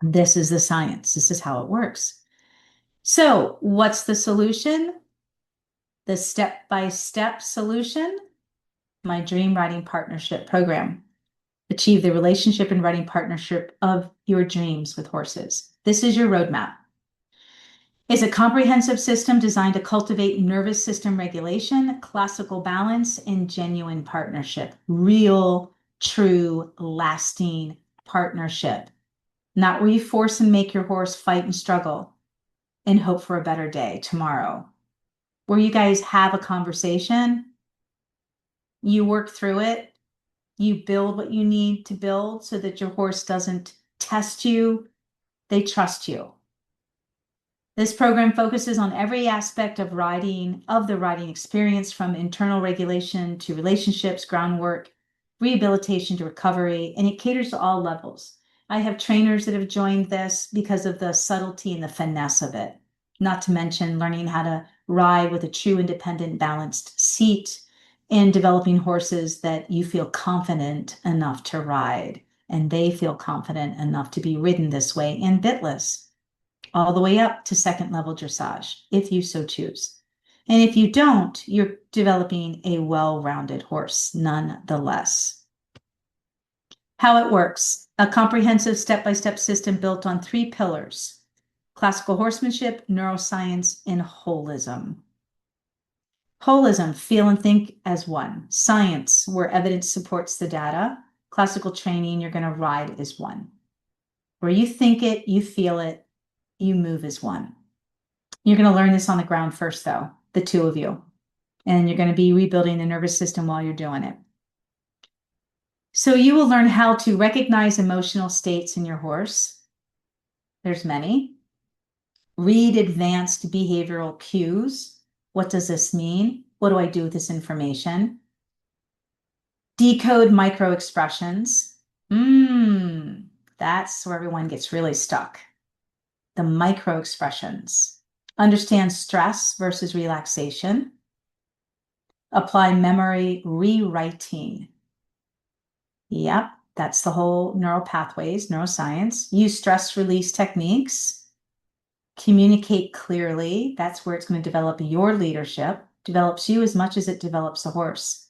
This is the science. This is how it works. So what's the solution? The step-by-step solution? My Dream Riding Partnership program. Achieve the relationship and riding partnership of your dreams with horses. This is your roadmap. It's a comprehensive system designed to cultivate nervous system regulation, classical balance, and genuine partnership. Real, true, lasting partnership. Not where you force and make your horse fight and struggle and hope for a better day tomorrow. Where you guys have a conversation, you work through it, you build what you need to build so that your horse doesn't test you, they trust you. This program focuses on every aspect of the riding experience, from internal regulation to relationships, groundwork, rehabilitation to recovery, and it caters to all levels. I have trainers that have joined this because of the subtlety and the finesse of it, not to mention learning how to ride with a true independent balanced seat and developing horses that you feel confident enough to ride and they feel confident enough to be ridden this way and bitless, all the way up to second level dressage, if you so choose. And if you don't, you're developing a well-rounded horse nonetheless. How it works: a comprehensive step-by-step system built on 3 pillars: classical horsemanship, neuroscience, and holism. Holism, feel and think as one. Science, where evidence supports the data. Classical training, you're going to ride as one. Where you think it, you feel it, you move as one. You're going to learn this on the ground first, though, the 2 of you. And you're going to be rebuilding the nervous system while you're doing it. So you will learn how to recognize emotional states in your horse. There's many. Read advanced behavioral cues. What does this mean? What do I do with this information? Decode micro expressions. That's where everyone gets really stuck. The micro expressions. Understand stress versus relaxation. Apply memory rewriting. Yep, that's the whole neural pathways, neuroscience. Use stress release techniques. Communicate clearly. That's where it's going to develop your leadership. Develops you as much as it develops the horse.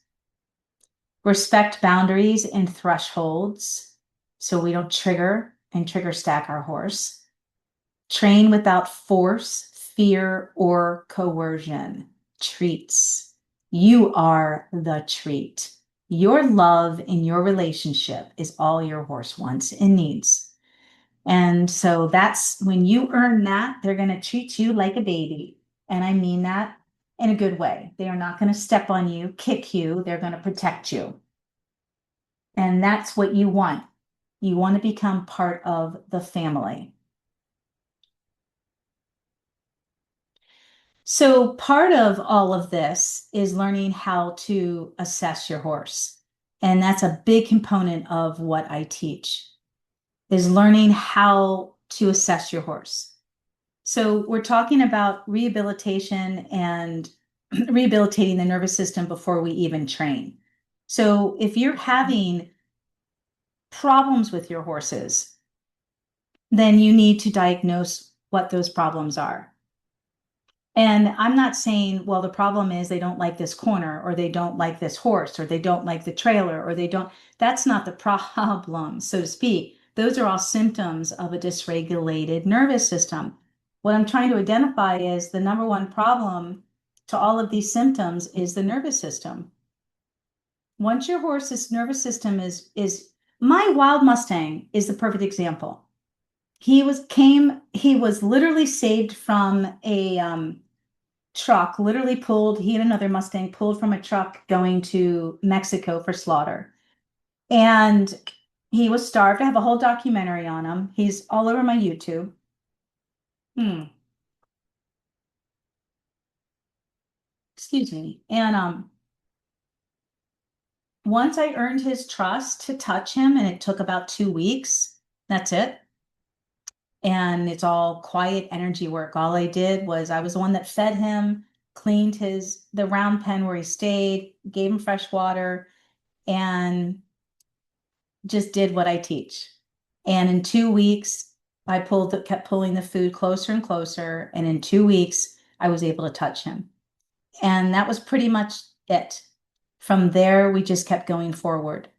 Respect boundaries and thresholds so we don't trigger stack our horse. Train without force, fear, or coercion. Treats. You are the treat. Your love in your relationship is all your horse wants and needs. And so that's when you earn that, they're going to treat you like a baby. And I mean that in a good way. They are not going to step on you, kick you. They're going to protect you. And that's what you want. You want to become part of the family. So part of all of this is learning how to assess your horse. And that's a big component of what I teach, is learning how to assess your horse. So we're talking about rehabilitation and rehabilitating the nervous system before we even train. So if you're having problems with your horses, then you need to diagnose what those problems are. And I'm not saying, well, the problem is they don't like this corner, or they don't like this horse, or they don't like the trailer, or they don't, that's not the problem, so to speak. Those are all symptoms of a dysregulated nervous system. What I'm trying to identify is the number one problem to all of these symptoms is the nervous system. Once your horse's nervous system is my wild Mustang is the perfect example. He was literally saved from a truck, literally pulled, he and another Mustang pulled from a truck going to Mexico for slaughter. And he was starved. I have a whole documentary on him. He's all over my YouTube. Excuse me. And once I earned his trust to touch him, and it took about 2 weeks, that's it. And it's all quiet energy work. All I did was I was the one that fed him, cleaned the round pen where he stayed, gave him fresh water, and just did what I teach. And in 2 weeks, kept pulling the food closer and closer. And in 2 weeks, I was able to touch him. And that was pretty much it. From there, we just kept going forward.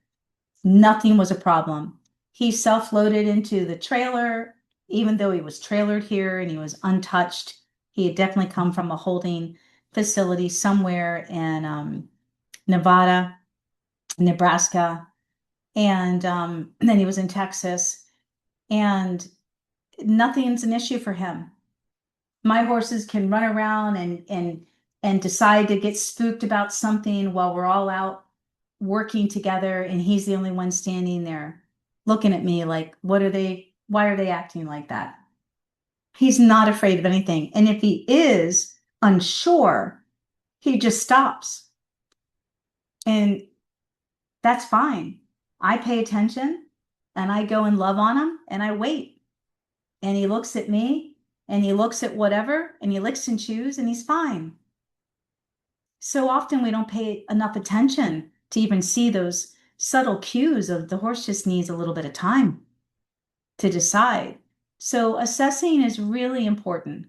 Nothing was a problem. He self-loaded into the trailer, even though he was trailered here and he was untouched. He had definitely come from a holding facility somewhere in Nevada, Nebraska, and then he was in Texas, and nothing's an issue for him. My horses can run around and decide to get spooked about something while we're all out working together, and he's the only one standing there looking at me like, why are they acting like that? He's not afraid of anything. And if he is unsure, he just stops. And that's fine. I pay attention and I go and love on him and I wait. And he looks at me and he looks at whatever and he licks and chews and he's fine. So often we don't pay enough attention to even see those subtle cues of the horse just needs a little bit of time to decide. So assessing is really important.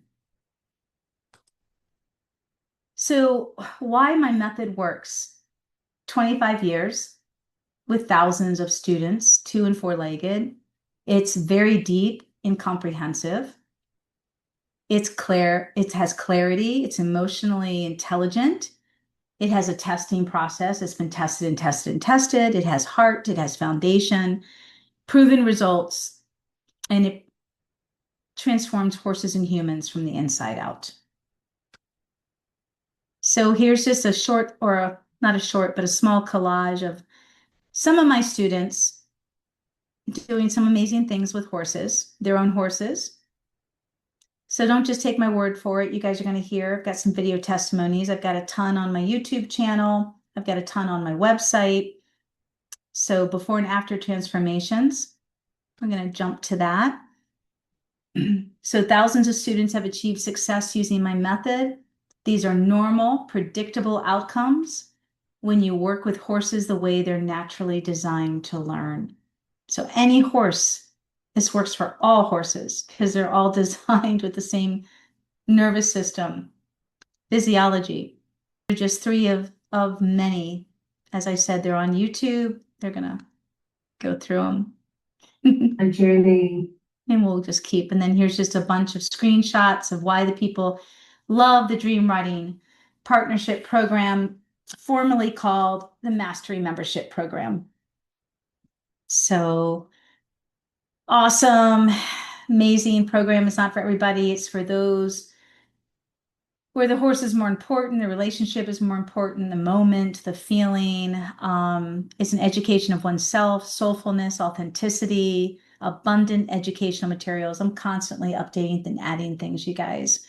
So why my method works? 25 years with thousands of students, 2- and 4-legged. It's very deep and comprehensive. It's clear, it has clarity, it's emotionally intelligent. It has a testing process. It's been tested and tested and tested. It has heart, it has foundation, proven results, and it transforms horses and humans from the inside out. So here's just a short, not a short, but a small collage of some of my students doing some amazing things with horses, their own horses. So don't just take my word for it. You guys are going to hear, I've got some video testimonies. I've got a ton on my YouTube channel. I've got a ton on my website. So before and after transformations, I'm going to jump to that. So thousands of students have achieved success using my method. These are normal, predictable outcomes when you work with horses the way they're naturally designed to learn. So any horse, this works for all horses because they're all designed with the same nervous system, physiology. They're just three of many. As I said, they're on YouTube. They're going to go through them. A journey. And we'll just keep. And then here's just a bunch of screenshots of why the people love the Dream Riding Partnership Program, formerly called the Mastery Membership Program. So awesome, amazing program. It's not for everybody. It's for those where the horse is more important, the relationship is more important, the moment, the feeling. It's an education of oneself, soulfulness, authenticity, abundant educational materials. I'm constantly updating and adding things, you guys.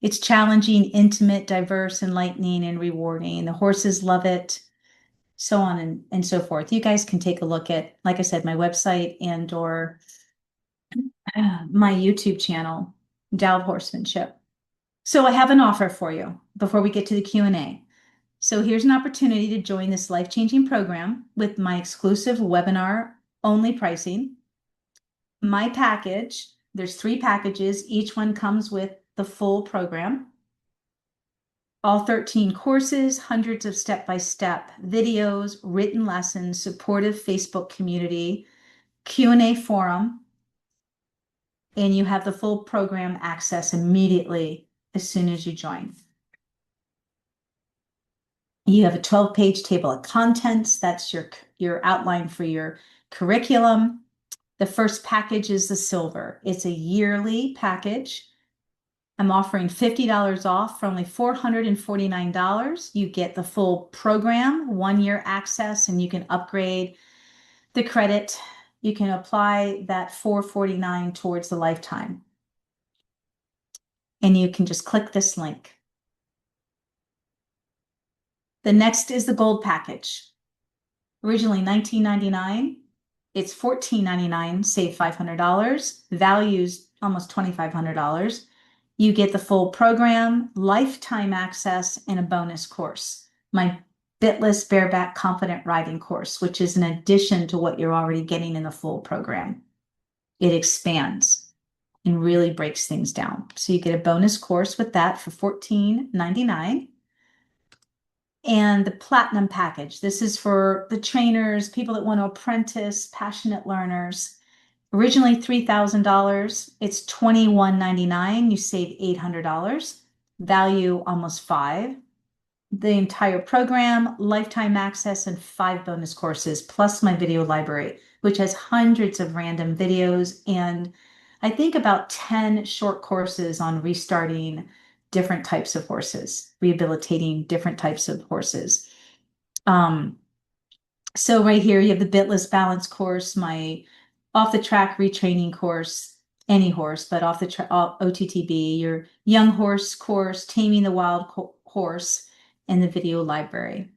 It's challenging, intimate, diverse, enlightening, and rewarding. The horses love it, so on and so forth. You guys can take a look at, like I said, my website and or my YouTube channel, Dow Horsemanship. So I have an offer for you before we get to the Q&A. So here's an opportunity to join this life-changing program with my exclusive webinar only pricing. My package, there's 3 packages. Each one comes with the full program. All 13 courses, hundreds of step-by-step videos, written lessons, supportive Facebook community, Q&A forum, and you have the full program access immediately as soon as you join. You have a 12-page table of contents. That's your outline for your curriculum. The first package is the silver. It's a yearly package. I'm offering $50 off for only $449. You get the full program, 1-year access, and you can upgrade the credit. You can apply that $449 towards the lifetime. And you can just click this link. The next is the gold package. Originally $19.99. It's $14.99, save $500. Values almost $2,500. You get the full program, lifetime access, and a bonus course. My bitless bareback confident riding course, which is an addition to what you're already getting in the full program. It expands and really breaks things down. So you get a bonus course with that for $14.99. And the platinum package. This is for the trainers, people that want to apprentice, passionate learners. Originally $3,000. It's $21.99. You save $800. Value almost $5,000. The entire program, lifetime access, and 5 bonus courses, plus my video library, which has hundreds of random videos and I think about 10 short courses on restarting different types of horses, rehabilitating different types of horses. So right here, you have the bitless balance course, my off the track retraining course, any horse, but off the track OTTB, your young horse course, taming the wild horse, and the video library.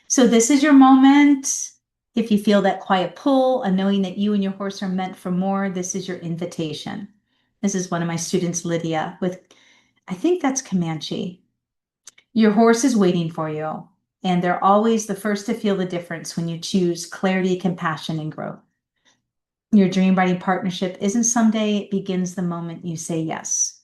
So this is your moment. If you feel that quiet pull, a knowing that you and your horse are meant for more, this is your invitation. This is one of my students, Lydia, with, I think that's Comanche. Your horse is waiting for you, and they're always the first to feel the difference when you choose clarity, compassion, and growth. Your dream riding partnership isn't someday, it begins the moment you say yes.